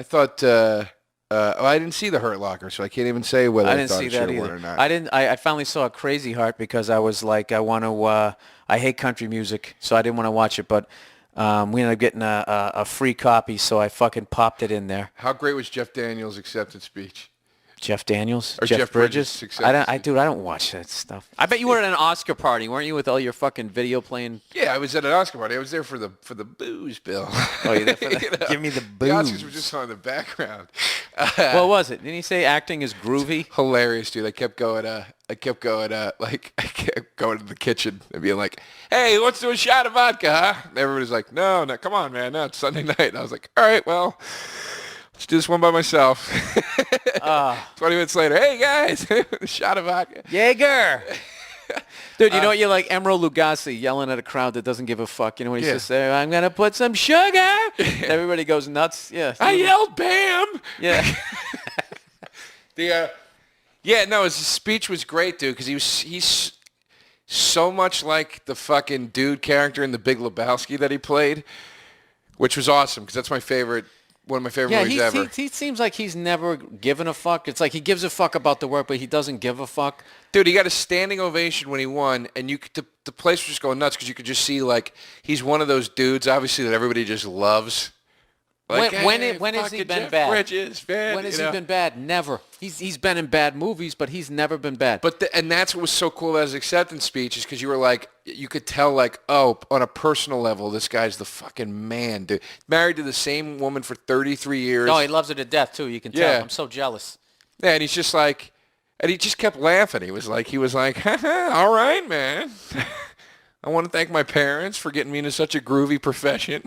B: I didn't see the Hurt Locker, so I can't even say whether I thought it should have won or not.
A: I didn't. I finally saw Crazy Heart because I was like, I want to. I hate country music, so I didn't want to watch it. But we ended up getting a free copy, so I fucking popped it in there.
B: How great was Jeff Daniels' acceptance speech?
A: Jeff Daniels?
B: Or Jeff Bridges?
A: I don't watch that stuff. I bet you were at an Oscar party, weren't you, with all your fucking video playing?
B: Yeah, I was at an Oscar party. I was there for the booze, Bill.
A: Oh, you're there for the, give me the booze.
B: The Oscars were just on in the background.
A: What was it? Didn't he say acting is groovy?
B: Hilarious, dude. I kept going to the kitchen and being like, hey, let's do a shot of vodka, huh? And everybody's like, no, come on, man. No, it's Sunday night. And I was like, all right, well, let's do this one by myself. 20 minutes later, hey, guys, a shot of vodka.
A: Jaeger. Dude, you know what? You're like Emerald Lagasse yelling at a crowd that doesn't give a fuck. You know what he's just saying? I'm going to put some sugar. Everybody goes nuts. Yeah.
B: I yelled, bam.
A: Yeah.
B: His speech was great, dude, because he's so much like the fucking dude character in The Big Lebowski that he played, which was awesome because that's one of my favorite movies ever.
A: He seems like he's never given a fuck. It's like he gives a fuck about the work, but he doesn't give a fuck.
B: Dude, he got a standing ovation when he won, and the place was just going nuts because you could just see, like, he's one of those dudes, obviously, that everybody just loves. Like,
A: when has he been
B: Jeff
A: bad?
B: Bridges, man,
A: when has he been bad? Never. He's been in bad movies, but he's never been bad.
B: And that's what was so cool about his acceptance speech is because you were like, you could tell like, oh, on a personal level, this guy's the fucking man, dude. Married to the same woman for 33 years.
A: Oh, he loves her to death too. You can tell. I'm so jealous.
B: Yeah, and he's just like, and he just kept laughing. He was like, all right, man. I want to thank my parents for getting me into such a groovy profession.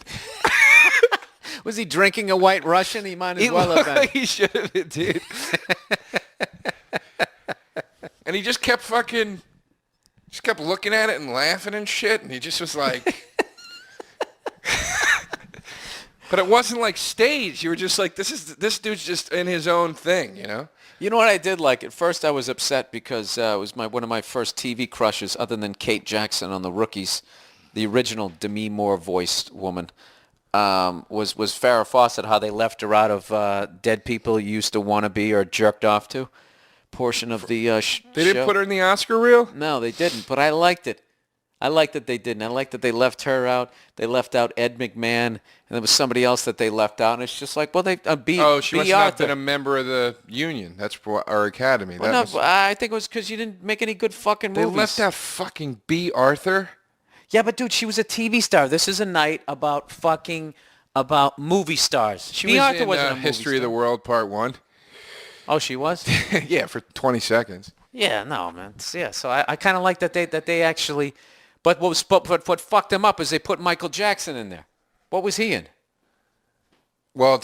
A: Was he drinking a White Russian? He might as well have been.
B: Like he should have been, dude. And he just kept looking at it and laughing and shit. And he just was like, but it wasn't like staged. You were just like, this dude's just in his own thing, you know?
A: You know what I did like? At first I was upset because it was one of my first TV crushes other than Kate Jackson on The Rookies, the original Demi Moore voiced woman. Was Farrah Fawcett, how they left her out of Dead People You Used to Want to Be or Jerked Off To portion of the show.
B: They didn't put her in the Oscar reel?
A: No, they didn't, but I liked it. I liked that they didn't. I liked that they left her out. They left out Ed McMahon, and there was somebody else that they left out, and it's just like, well, they
B: she must not have been a member of the union. That's our academy.
A: Well, I think it was because you didn't make any good fucking movies.
B: They left out fucking B. Arthur?
A: Yeah, but dude, she was a TV star. This is a night about movie stars.
B: She was in History of the World Part 1.
A: Oh, she was?
B: Yeah, for 20 seconds.
A: Yeah, no, man. Yeah, so I kind of like that they actually, but what fucked them up is they put Michael Jackson in there. What was he in?
B: Well,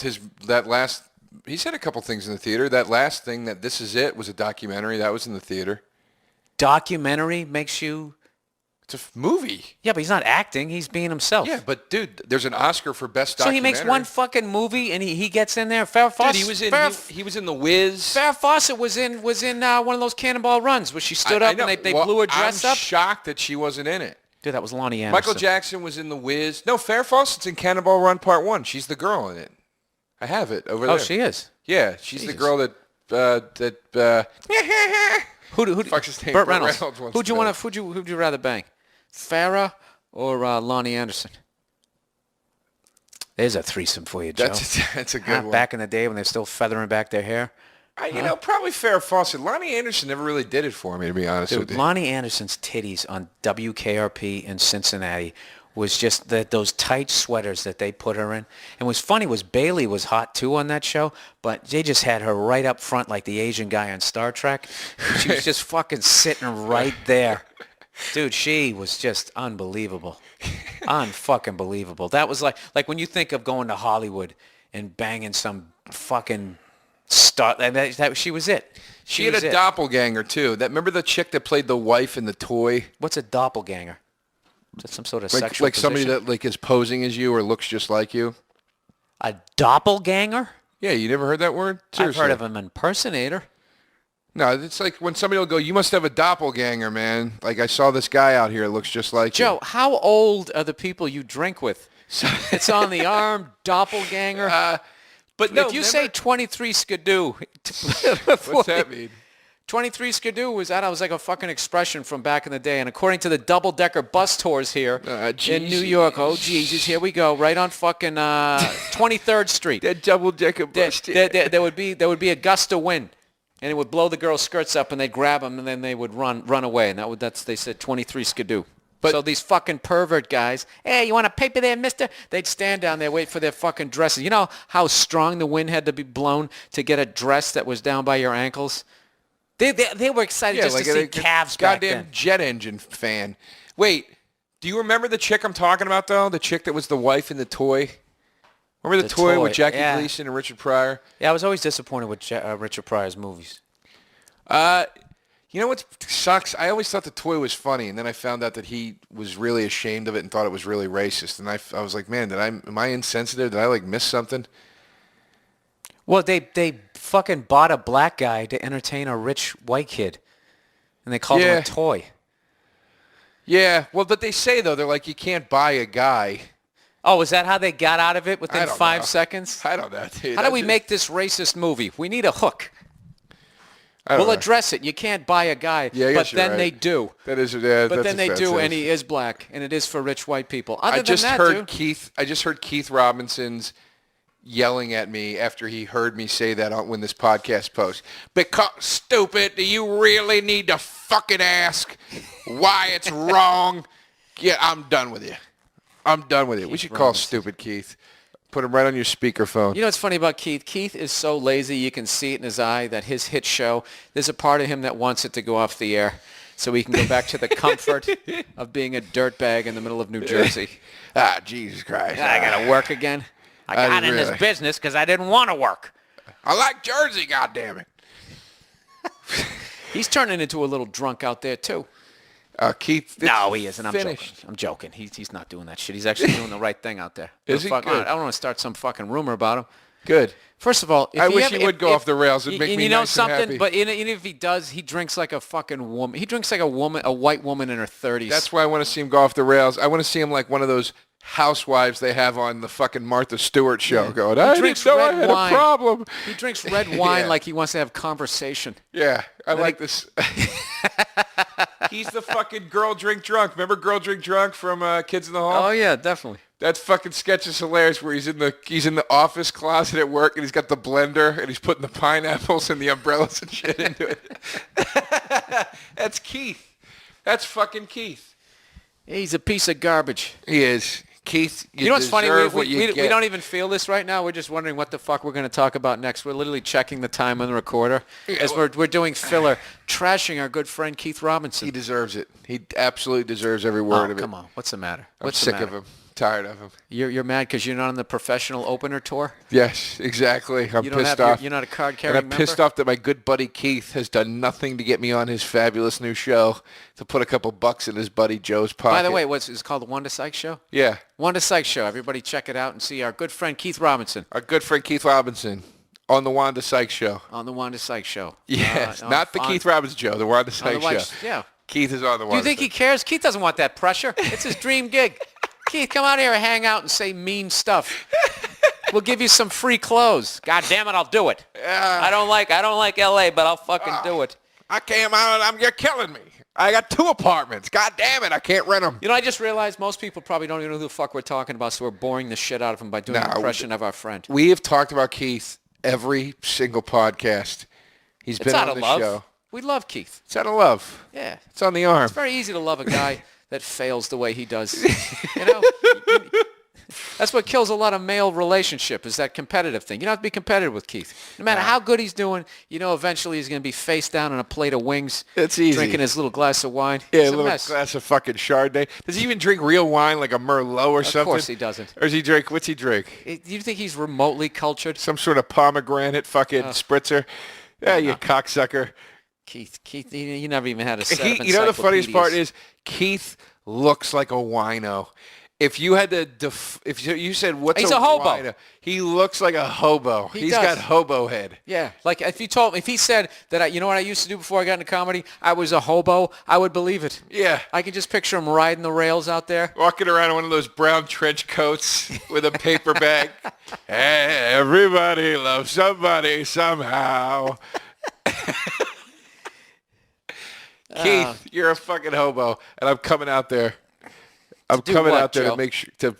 B: he said a couple things in the theater. That last thing, that This Is It, was a documentary. That was in the theater.
A: Documentary makes you.
B: It's a movie.
A: Yeah, but he's not acting. He's being himself.
B: Yeah, but dude, there's an Oscar for best
A: So
B: documentary.
A: he makes one fucking movie and he gets in there. Farrah Fawcett.
B: Dude, he was in The Wiz.
A: Farrah Fawcett was in one of those Cannonball runs where she stood up and they blew her dress up.
B: I'm shocked that she wasn't in it.
A: Dude, that was Lonnie Anderson.
B: Michael Jackson was in The Wiz. No, Farrah Fawcett's in Cannonball Run Part 1. She's the girl in it. I have it over there.
A: Oh, she is?
B: Yeah, she's the girl that
A: Who
B: fuck's his name?
A: Burt Reynolds.
B: wants
A: Who'd
B: to know.
A: who'd you rather bang? Farrah or Lonnie Anderson? There's a threesome for you, Joe.
B: That's a good one.
A: Back in the day when they're still feathering back their hair.
B: Probably Farrah Fawcett. Lonnie Anderson never really did it for me, to be honest with you.
A: Lonnie Anderson's titties on WKRP in Cincinnati was just those tight sweaters that they put her in. And what's funny was Bailey was hot too on that show, but they just had her right up front like the Asian guy on Star Trek. She was just fucking sitting right there. Dude, she was just unbelievable. Unfucking believable. That was like when you think of going to Hollywood and banging some fucking star. She was it.
B: She had a doppelganger, too. Remember the chick that played the wife in The Toy?
A: What's a doppelganger? Is that some sort of sexual
B: Like somebody
A: position?
B: that like is posing as you or looks just like you?
A: A doppelganger?
B: Yeah, you never heard that word? Seriously.
A: I've heard of an impersonator.
B: No, it's like when somebody will go, you must have a doppelganger, man. Like, I saw this guy out here that looks just like you.
A: Joe, how old are the people you drink with? It's on the arm, doppelganger.
B: But no,
A: if you say 23 skidoo.
B: What's that mean?
A: 23 skidoo was like a fucking expression from back in the day. And according to the double-decker bus tours here in New York, oh, Jesus, here we go, right on fucking 23rd Street.
B: That double-decker bus tour.
A: There would be a gust of wind. And it would blow the girls' skirts up, and they'd grab them, and then they would run away. And they said 23 skidoo. So these fucking pervert guys, hey, you want a paper there, mister? They'd stand down there, wait for their fucking dresses. You know how strong the wind had to be blown to get a dress that was down by your ankles? They were excited just to see calves back then.
B: Goddamn jet engine fan. Wait, do you remember the chick I'm talking about, though? The chick that was the wife in The Toy? Remember The Toy with Jackie Gleason and Richard Pryor?
A: Yeah, I was always disappointed with Richard Pryor's movies.
B: You know what sucks? I always thought The Toy was funny, and then I found out that he was really ashamed of it and thought it was really racist. And I was like, man, am I insensitive? Did I like miss something?
A: Well, they fucking bought a black guy to entertain a rich white kid, and they called him a toy.
B: Yeah, well, but they say, though, they're like, you can't buy a guy.
A: Oh, is that how they got out of it within 5 seconds?
B: I don't know, dude.
A: How do we make this racist movie? We need a hook. We'll address it. You can't buy a guy, but then they do.
B: That is,
A: but then they do, and he is black, and it is for rich white people. I just heard
B: Keith Robinson's yelling at me after he heard me say that when this podcast posts. Because, stupid, do you really need to fucking ask why it's wrong? Yeah, I'm done with you. We should call stupid Keith. Put him right on your speakerphone.
A: You know what's funny about Keith? Keith is so lazy, you can see it in his eye that his hit show, there's a part of him that wants it to go off the air so he can go back to the comfort of being a dirtbag in the middle of New Jersey.
B: Jesus Christ.
A: I got to work again. I got in this business because I didn't want to work.
B: I like Jersey, goddammit.
A: He's turning into a little drunk out there, too.
B: Keith,
A: no, he isn't.
B: Finished.
A: I'm joking. He's not doing that shit. He's actually doing the right thing out there.
B: Is he? Good.
A: I don't want to start some fucking rumor about him.
B: Good.
A: First of all,
B: I wish he would go off the rails. It'd make me nice and happy.
A: But even if he does, he drinks like a fucking woman. He drinks like a white woman in her 30s.
B: That's why I want to see him go off the rails. I want to see him like one of those housewives they have on the fucking Martha Stewart show going, I didn't know I had a problem.
A: He drinks red wine like he wants to have conversation.
B: Yeah, I like this. He's the fucking Girl Drink Drunk. Remember Girl Drink Drunk from Kids in the Hall?
A: Oh, yeah, definitely.
B: That fucking sketch is hilarious where he's in the office closet at work and he's got the blender and he's putting the pineapples and the umbrellas and shit into it. That's Keith. That's fucking Keith.
A: He's a piece of garbage.
B: He is. Keith,
A: You know what's funny? We
B: get.
A: don't even feel this right now. We're just wondering what the fuck we're going to talk about next. We're literally checking the time on the recorder as we're doing filler, trashing our good friend Keith Robinson.
B: He deserves it. He absolutely deserves every word of it.
A: Come on. What's the matter?
B: I'm sick of him. Tired of him.
A: You're mad because you're not on the professional opener tour?
B: Yes, exactly. I'm pissed off.
A: You're not a card-carrying member?
B: And I'm pissed off that my good buddy Keith has done nothing to get me on his fabulous new show to put a couple bucks in his buddy Joe's pocket.
A: By the way, it's called the Wanda Sykes Show?
B: Yeah.
A: Wanda Sykes Show. Everybody check it out and see our good friend Keith Robinson.
B: Our good friend Keith Robinson on the Wanda Sykes Show.
A: On the Wanda Sykes Show.
B: Yes, not the Keith Robinson Show, the Wanda Sykes Show.
A: Yeah.
B: Keith is on the Wanda.
A: Do you think he cares? Keith doesn't want that pressure. It's his dream gig. Keith, come out here and hang out and say mean stuff. We'll give you some free clothes. God damn it, I'll do it. I don't like L.A., but I'll fucking do it.
B: I came out. You're killing me. I got 2 apartments. God damn it, I can't rent them.
A: You know, I just realized most people probably don't even know who the fuck we're talking about, so we're boring the shit out of them by doing an impression of our friend.
B: We have talked about Keith every single podcast. He's been on the show.
A: We love Keith.
B: It's out of love.
A: Yeah.
B: It's on the arm.
A: It's very easy to love a guy that fails the way he does. You know? That's what kills a lot of male relationship is that competitive thing. You don't have to be competitive with Keith. No matter how good he's doing, you know eventually he's going to be face down on a plate of wings.
B: It's easy.
A: Drinking his little glass of wine.
B: Yeah, a little glass of fucking Chardonnay. Does he even drink real wine like a Merlot or something? Of
A: course he doesn't.
B: Or does he drink, what's he drink?
A: Do you think he's remotely cultured?
B: Some sort of pomegranate fucking spritzer? Yeah, you cocksucker.
A: Keith, you never even had a set of
B: You know the funniest part is Keith looks like a wino. If you had to, if you said what's
A: he's a hobo.
B: Wino, he looks like a hobo. He's got hobo head.
A: Yeah, like if he said that, you know what I used to do before I got into comedy? I was a hobo. I would believe it.
B: Yeah.
A: I can just picture him riding the rails out there.
B: Walking around in one of those brown trench coats with a paper bag. Hey, everybody loves somebody somehow. Keith, you're a fucking hobo, and I'm coming out there. I'm coming out there to make sure to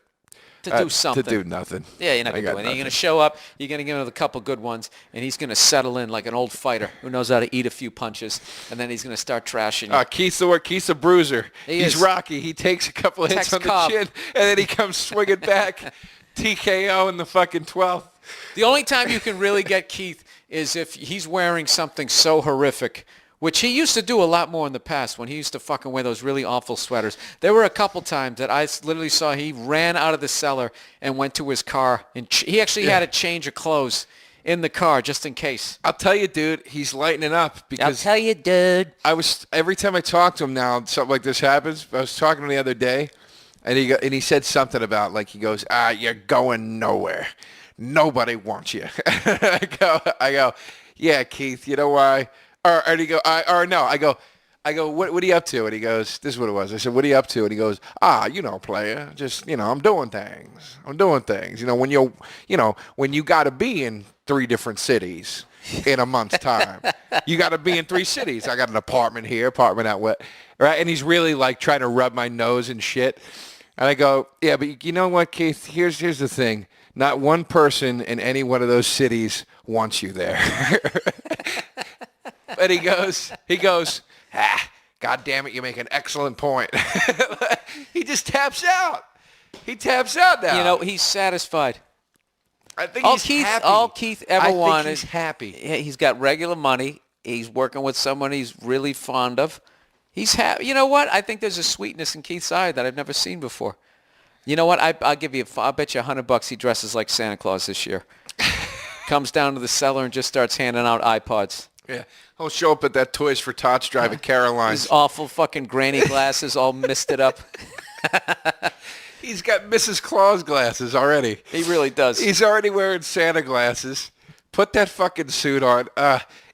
A: do something.
B: To do nothing.
A: Yeah, you're not going to do anything. You're going to show up. You're going to give him a couple good ones, and he's going to settle in like an old fighter who knows how to eat a few punches, and then he's going to start trashing you.
B: Keith's a bruiser. He's Rocky. He takes a couple of hits on the chin, and then he comes swinging back. TKO in the fucking 12th.
A: The only time you can really get Keith is if he's wearing something so horrific, which he used to do a lot more in the past when he used to fucking wear those really awful sweaters. There were a couple times that I literally saw he ran out of the cellar and went to his car. And he actually had a change of clothes in the car just in case.
B: I'll tell you, dude, he's lightening up because
A: I'll tell you, dude.
B: Every time I talk to him now, something like this happens. I was talking to him the other day, and he said something about, like, he goes, you're going nowhere. Nobody wants you. I go, yeah, Keith, you know why? And he go, I go, what are you up to? And he goes, this is what it was. I said, what are you up to? And he goes, player, just, I'm doing things. When you got to be in 3 different cities in a month's time, you got to be in 3 cities. I got an apartment here, apartment out west, right? And he's really like trying to rub my nose and shit. And I go, yeah, but you know what, Keith? Here's the thing. Not one person in any one of those cities wants you there. But he goes, God damn it, you make an excellent point. He just taps out. He taps out now.
A: He's satisfied.
B: I think happy.
A: All Keith ever wanted.
B: He's happy.
A: He's got regular money. He's working with someone he's really fond of. He's happy. You know what? I think there's a sweetness in Keith's eye that I've never seen before. You know what? I'll bet you $100 he dresses like Santa Claus this year. Comes down to the cellar and just starts handing out iPods.
B: Yeah, he'll show up at that Toys for Tots drive at Caroline's.
A: His awful fucking granny glasses all misted up.
B: He's got Mrs. Claus glasses already.
A: He really does.
B: He's already wearing Santa glasses. Put that fucking suit on.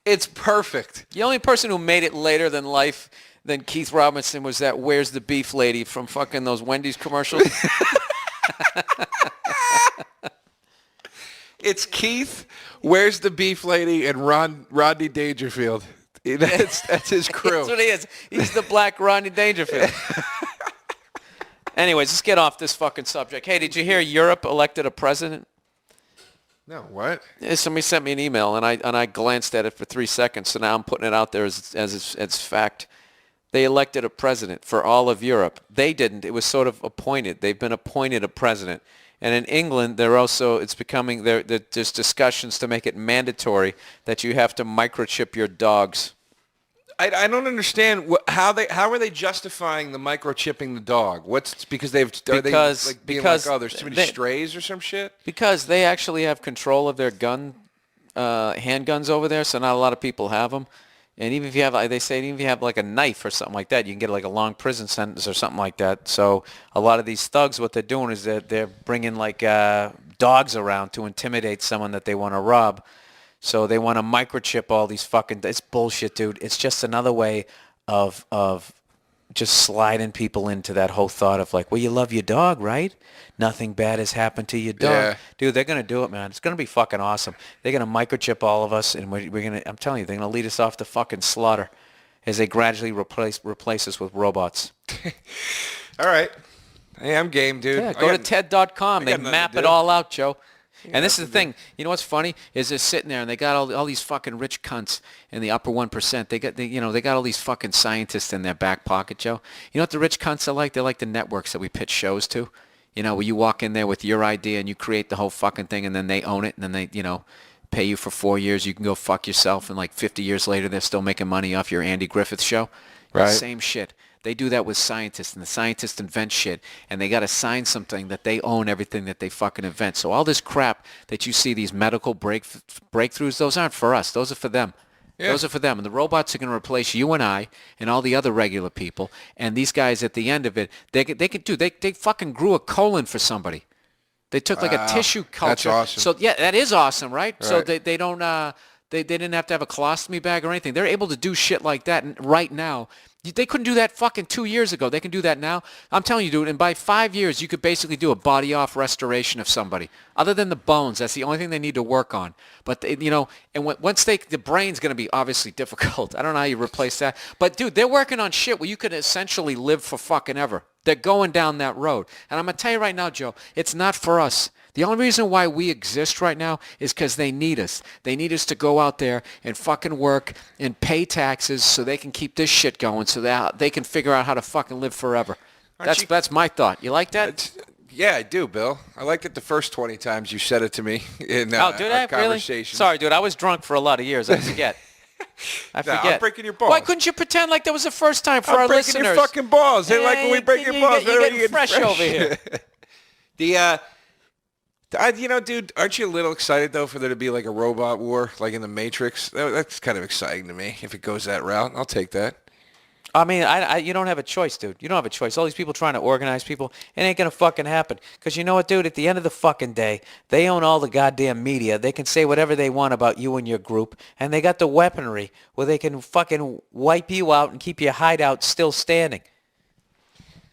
B: It's perfect.
A: The only person who made it later than life than Keith Robinson was that Where's the Beef lady from fucking those Wendy's commercials.
B: It's Keith, Where's the Beef lady, and Rodney Dangerfield. That's his crew.
A: That's what he is. He's the black Rodney Dangerfield. Anyways, let's get off this fucking subject. Hey, did you hear Europe elected a president?
B: No, what?
A: Yeah, somebody sent me an email, and I glanced at it for 3 seconds, so now I'm putting it out there as fact. They elected a president for all of Europe. They didn't. It was sort of appointed. They've been appointed a president. And in England, there's discussions to make it mandatory that you have to microchip your dogs.
B: I don't understand how are they justifying the microchipping the dog? Because there's too many strays or some shit?
A: Because they actually have control of their handguns over there, so not a lot of people have them. And even if you have, they say, even if you have like a knife or something like that, you can get like a long prison sentence or something like that. So a lot of these thugs, what they're doing is that they're bringing like dogs around to intimidate someone that they want to rob. So they want to microchip all these fucking. It's bullshit, dude. It's just another way of just sliding people into that whole thought of like, well, you love your dog, right? Nothing bad has happened to your dog.
B: Yeah.
A: Dude, they're going to do it, man. It's going to be fucking awesome. They're going to microchip all of us, and we're going to, I'm telling you, they're going to lead us off to fucking slaughter as they gradually replace us with robots.
B: All right. Hey, I'm game, dude.
A: Yeah, go to TED.com. They map it all out, Joe. And this is the thing. You know what's funny is they're sitting there and they got all these fucking rich cunts in the upper 1%. They got all these fucking scientists in their back pocket, Joe. You know what the rich cunts are like? They're like the networks that we pitch shows to. You know, where you walk in there with your idea and you create the whole fucking thing, and then they own it, and then they, pay you for 4 years. You can go fuck yourself, and like 50 years later, they're still making money off your Andy Griffith show.
B: Right.
A: Same shit. They do that with scientists, and the scientists invent shit, and they got to sign something that they own everything that they fucking invent. So all this crap that you see, these medical breakthroughs, those aren't for us. Those are for them. Yeah. Those are for them. And the robots are going to replace you and I and all the other regular people. And these guys at the end of it, they fucking grew a colon for somebody. They took like a tissue culture.
B: That's awesome.
A: So yeah, that is awesome, right?
B: Right.
A: So they don't they didn't have to have a colostomy bag or anything. They're able to do shit like that right now. They couldn't do that fucking 2 years ago. They can do that now. I'm telling you, dude, and by 5 years, you could basically do a body-off restoration of somebody. Other than the bones, that's the only thing they need to work on. But, and once the brain's going to be obviously difficult. I don't know how you replace that. But, dude, they're working on shit where you could essentially live for fucking ever. They're going down that road. And I'm going to tell you right now, Joe, it's not for us. The only reason why we exist right now is because they need us. They need us to go out there and fucking work and pay taxes so they can keep this shit going, so that they can figure out how to fucking live forever. That's my thought. You like that?
B: Yeah, I do, Bill. I liked it the first 20 times you said it to me in
A: did I?
B: our conversation.
A: Really? Sorry, dude. I was drunk for a lot of years. I forget.
B: I'm breaking your balls.
A: Why couldn't you pretend like that was the first time for our listeners?
B: I'm breaking your fucking balls. They're like when we break your balls.
A: You're getting fresh over here.
B: Dude, aren't you a little excited, though, for there to be like a robot war, like in the Matrix? That's kind of exciting to me. If it goes that route, I'll take that.
A: I mean, you don't have a choice, dude. You don't have a choice. All these people trying to organize people, it ain't going to fucking happen. Because you know what, dude? At the end of the fucking day, they own all the goddamn media. They can say whatever they want about you and your group. And they got the weaponry where they can fucking wipe you out and keep your hideout still standing.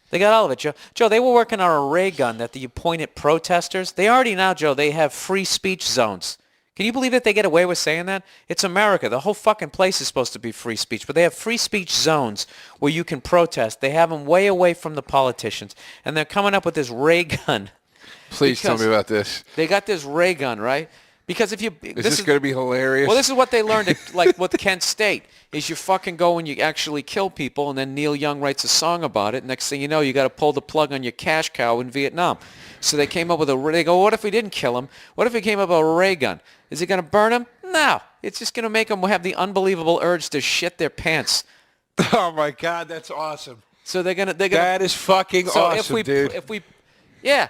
A: They got all of it, Joe. Joe, they were working on a ray gun that you point at protesters. They already now, Joe, they have free speech zones. Can you believe that they get away with saying that? It's America. The whole fucking place is supposed to be free speech. But they have free speech zones where you can protest. They have them way away from the politicians. And they're coming up with this ray gun.
B: Please tell me about this.
A: They got this ray gun, right? Because if you...
B: Is this going to be hilarious?
A: Well, this is what they learned at, like, with Kent State, is you fucking go and you actually kill people, and then Neil Young writes a song about it. Next thing you know, you got to pull the plug on your cash cow in Vietnam. So they came up with they go, what if we didn't kill him? What if we came up with a ray gun? Is it going to burn him? No. It's just going to make them have the unbelievable urge to shit their pants.
B: Oh, my God, that's awesome.
A: So they're gonna.
B: That is fucking awesome, dude.
A: Yeah.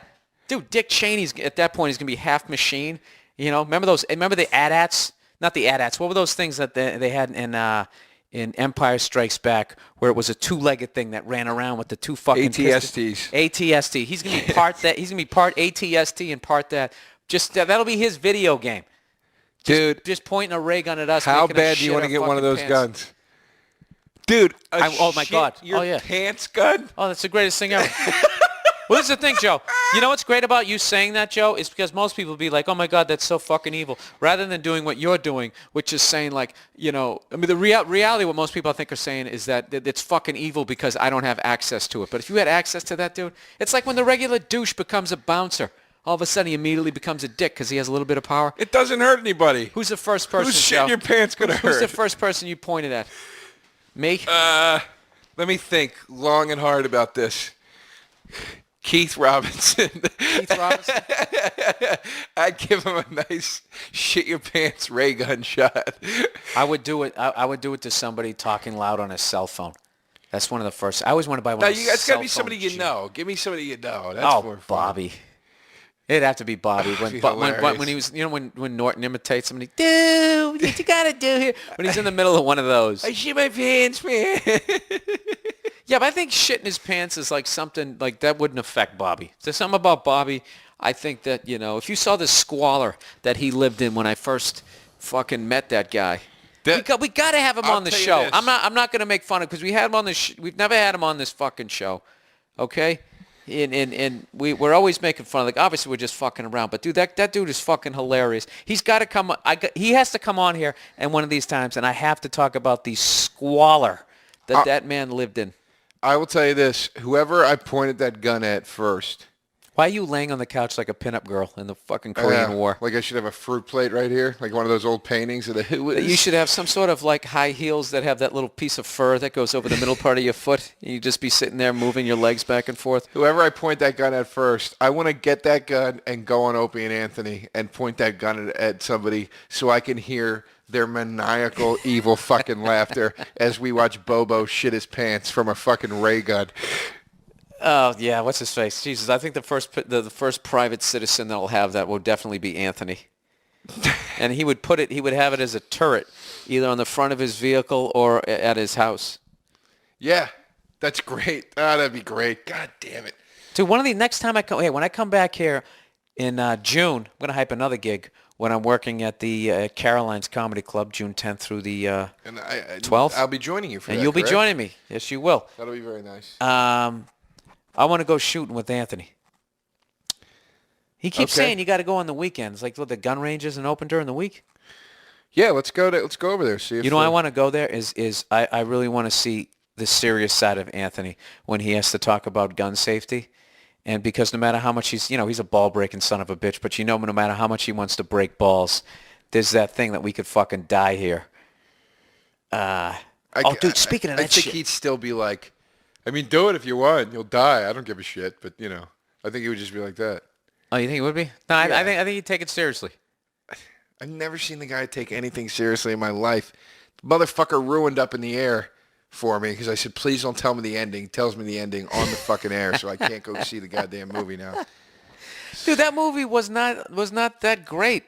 A: Dude, Dick Cheney's, at that point, he's going to be half machine. You know, remember the AT-ATs? Not the AT-ATs. What were those things that they had in Empire Strikes Back, where it was a two-legged thing that ran around with the two fucking
B: ATSTs.
A: ATST. He's gonna be part that. He's gonna be part ATST and part that. Just that'll be his video game.
B: Dude,
A: just pointing a ray gun at us.
B: How bad do you want to get one of those guns? Dude,
A: oh my God.
B: Your pants gun?
A: Oh, that's the greatest thing ever. Well, this is the thing, Joe. You know what's great about you saying that, Joe, is because most people will be like, oh, my God, that's so fucking evil, rather than doing what you're doing, which is saying, like, I mean, the reality, what most people I think are saying is that it's fucking evil because I don't have access to it. But if you had access to that, dude, it's like when the regular douche becomes a bouncer. All of a sudden, he immediately becomes a dick because he has a little bit of power.
B: It doesn't hurt anybody.
A: Who's the first person,
B: Who's shit
A: Joe?
B: Your pants going to hurt?
A: Who's the first person you pointed at? Me?
B: Let me think long and hard about this. Keith Robinson.
A: Keith Robinson?
B: I'd give him a nice shit your pants ray gun shot.
A: I would do it. I would do it to somebody talking loud on his cell phone. That's one of the first. I always want to buy one.
B: Now,
A: of those
B: it's got to be
A: cell
B: somebody
A: phone
B: you know. Give me somebody you know. That's more fun.
A: Bobby. It'd have to be Bobby. When he was, when Norton imitates somebody, dude, what you gotta do here? When he's in the middle of one of those.
B: I shit my pants, man.
A: Yeah, but I think shitting his pants is like something like that wouldn't affect Bobby. There's something about Bobby. I think that, if you saw the squalor that he lived in when I first fucking met that guy, we got to have him on the show. I'm not going to make fun of because we had him on the we've never had him on this fucking show. Okay? And we're always making fun of, like, obviously we're just fucking around, but dude, that dude is fucking hilarious. He's got to come. He has to come on here and one of these times, and I have to talk about the squalor that man lived in.
B: I will tell you this. Whoever I pointed that gun at first.
A: Why are you laying on the couch like a pinup girl in the fucking Korean War?
B: Like I should have a fruit plate right here, like one of those old paintings of the Who Is.
A: You should have some sort of like high heels that have that little piece of fur that goes over the middle part of your foot. You just be sitting there moving your legs back and forth.
B: Whoever I point that gun at first, I want to get that gun and go on Opie and Anthony and point that gun at somebody so I can hear their maniacal, evil fucking laughter as we watch Bobo shit his pants from a fucking ray gun.
A: Oh, yeah, what's his face? Jesus, I think the first private citizen that'll have that will definitely be Anthony. And he would have it as a turret, either on the front of his vehicle or at his house.
B: Yeah, that's great. Oh, that'd be great. God damn it.
A: Dude, next time when I come back here in June, I'm going to hype another gig when I'm working at the Caroline's Comedy Club, June 10th through the 12th.
B: I'll be joining you for that,
A: and you'll
B: correct?
A: be joining me. Yes, you will.
B: That'll be very nice.
A: I want to go shooting with Anthony. He keeps saying you got to go on the weekends. Like, the gun range isn't open during the week.
B: Yeah, let's go over there. See if
A: I want to go there is I really want to see the serious side of Anthony when he has to talk about gun safety. And because no matter how much he's a ball-breaking son of a bitch, but no matter how much he wants to break balls, there's that thing that we could fucking die here. Dude, speaking of that shit.
B: I think he'd still be like, do it if you want. You'll die. I don't give a shit. But, I think he would just be like that.
A: Oh, you think he would be? No, yeah. I think he'd take it seriously.
B: I've never seen the guy take anything seriously in my life. The motherfucker ruined Up in the Air for me because I said, please don't tell me the ending. He tells me the ending on the fucking air, so I can't go see the goddamn movie now.
A: Dude, that movie was not that great.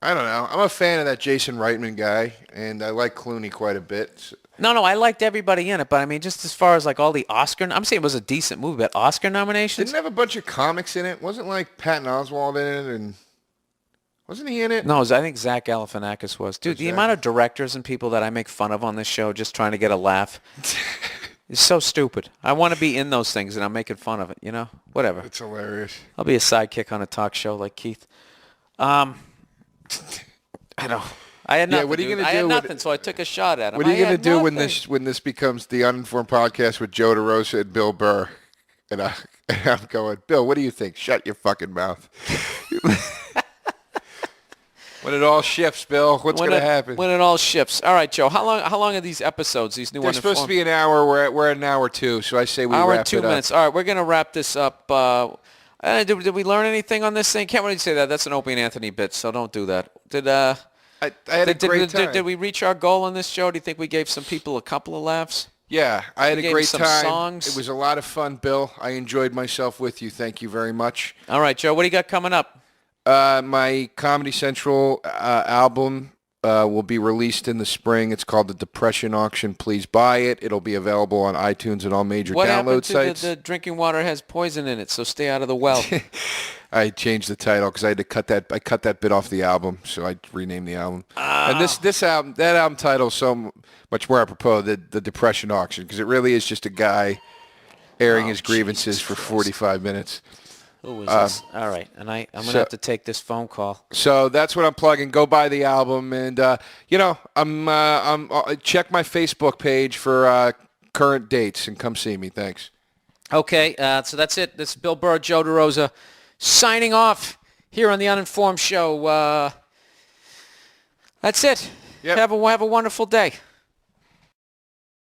B: I don't know. I'm a fan of that Jason Reitman guy, and I like Clooney quite a bit. So.
A: No, I liked everybody in it, but just as far as like all the Oscar, I'm saying it was a decent movie, but Oscar nominations?
B: Didn't it have a bunch of comics in it? Wasn't like Patton Oswalt in it, and wasn't he in it?
A: No, I think Zach Galifianakis was. Dude, the amount of directors and people that I make fun of on this show just trying to get a laugh is so stupid. I want to be in those things, and I'm making fun of it, Whatever.
B: It's hilarious.
A: I'll be a sidekick on a talk show like Keith. I know. I had nothing.
B: Yeah, what are you going to do?
A: I had nothing, so I took a shot at him.
B: What are you going to do when this becomes the Uninformed Podcast with Joe DeRosa and Bill Burr? And I'm going, Bill, what do you think? Shut your fucking mouth. When it all shifts, Bill, what's going to happen?
A: When it all shifts. All right, Joe. How long are these episodes? These new ones?
B: They're supposed to be an hour. We're at an hour 2, so I say we
A: hour
B: wrap
A: and 2
B: it up.
A: minutes. All right, we're going to wrap this up. Did we learn anything on this thing? Can't really say that. That's an Opie and Anthony bit, so don't do that.
B: I had a great time.
A: Did we reach our goal on this show? Do you think we gave some people a couple of laughs?
B: Yeah, I had a great
A: some
B: time.
A: Songs.
B: It was a lot of fun, Bill. I enjoyed myself with you. Thank you very much.
A: All right, Joe. What do you got coming up?
B: My Comedy Central album will be released in the spring. It's called The Depression Auction. Please buy it. It'll be available on iTunes and all major download sites.
A: The drinking water has poison in it, so stay out of the well.
B: I changed the title because I had to cut that. I cut that bit off the album, so I renamed the album. And this album, that album title, is so much more apropos. The Depression Auction, because it really is just a guy airing his grievances for 45 minutes.
A: Who is this? All right, and I'm going to have to take this phone call.
B: So that's what I'm plugging. Go buy the album, and I'm check my Facebook page for current dates and come see me. Thanks.
A: Okay, so that's it. This is Bill Burr, Joe DeRosa, signing off here on the Uninformed Show. That's it.
B: Yep.
A: Have a wonderful day.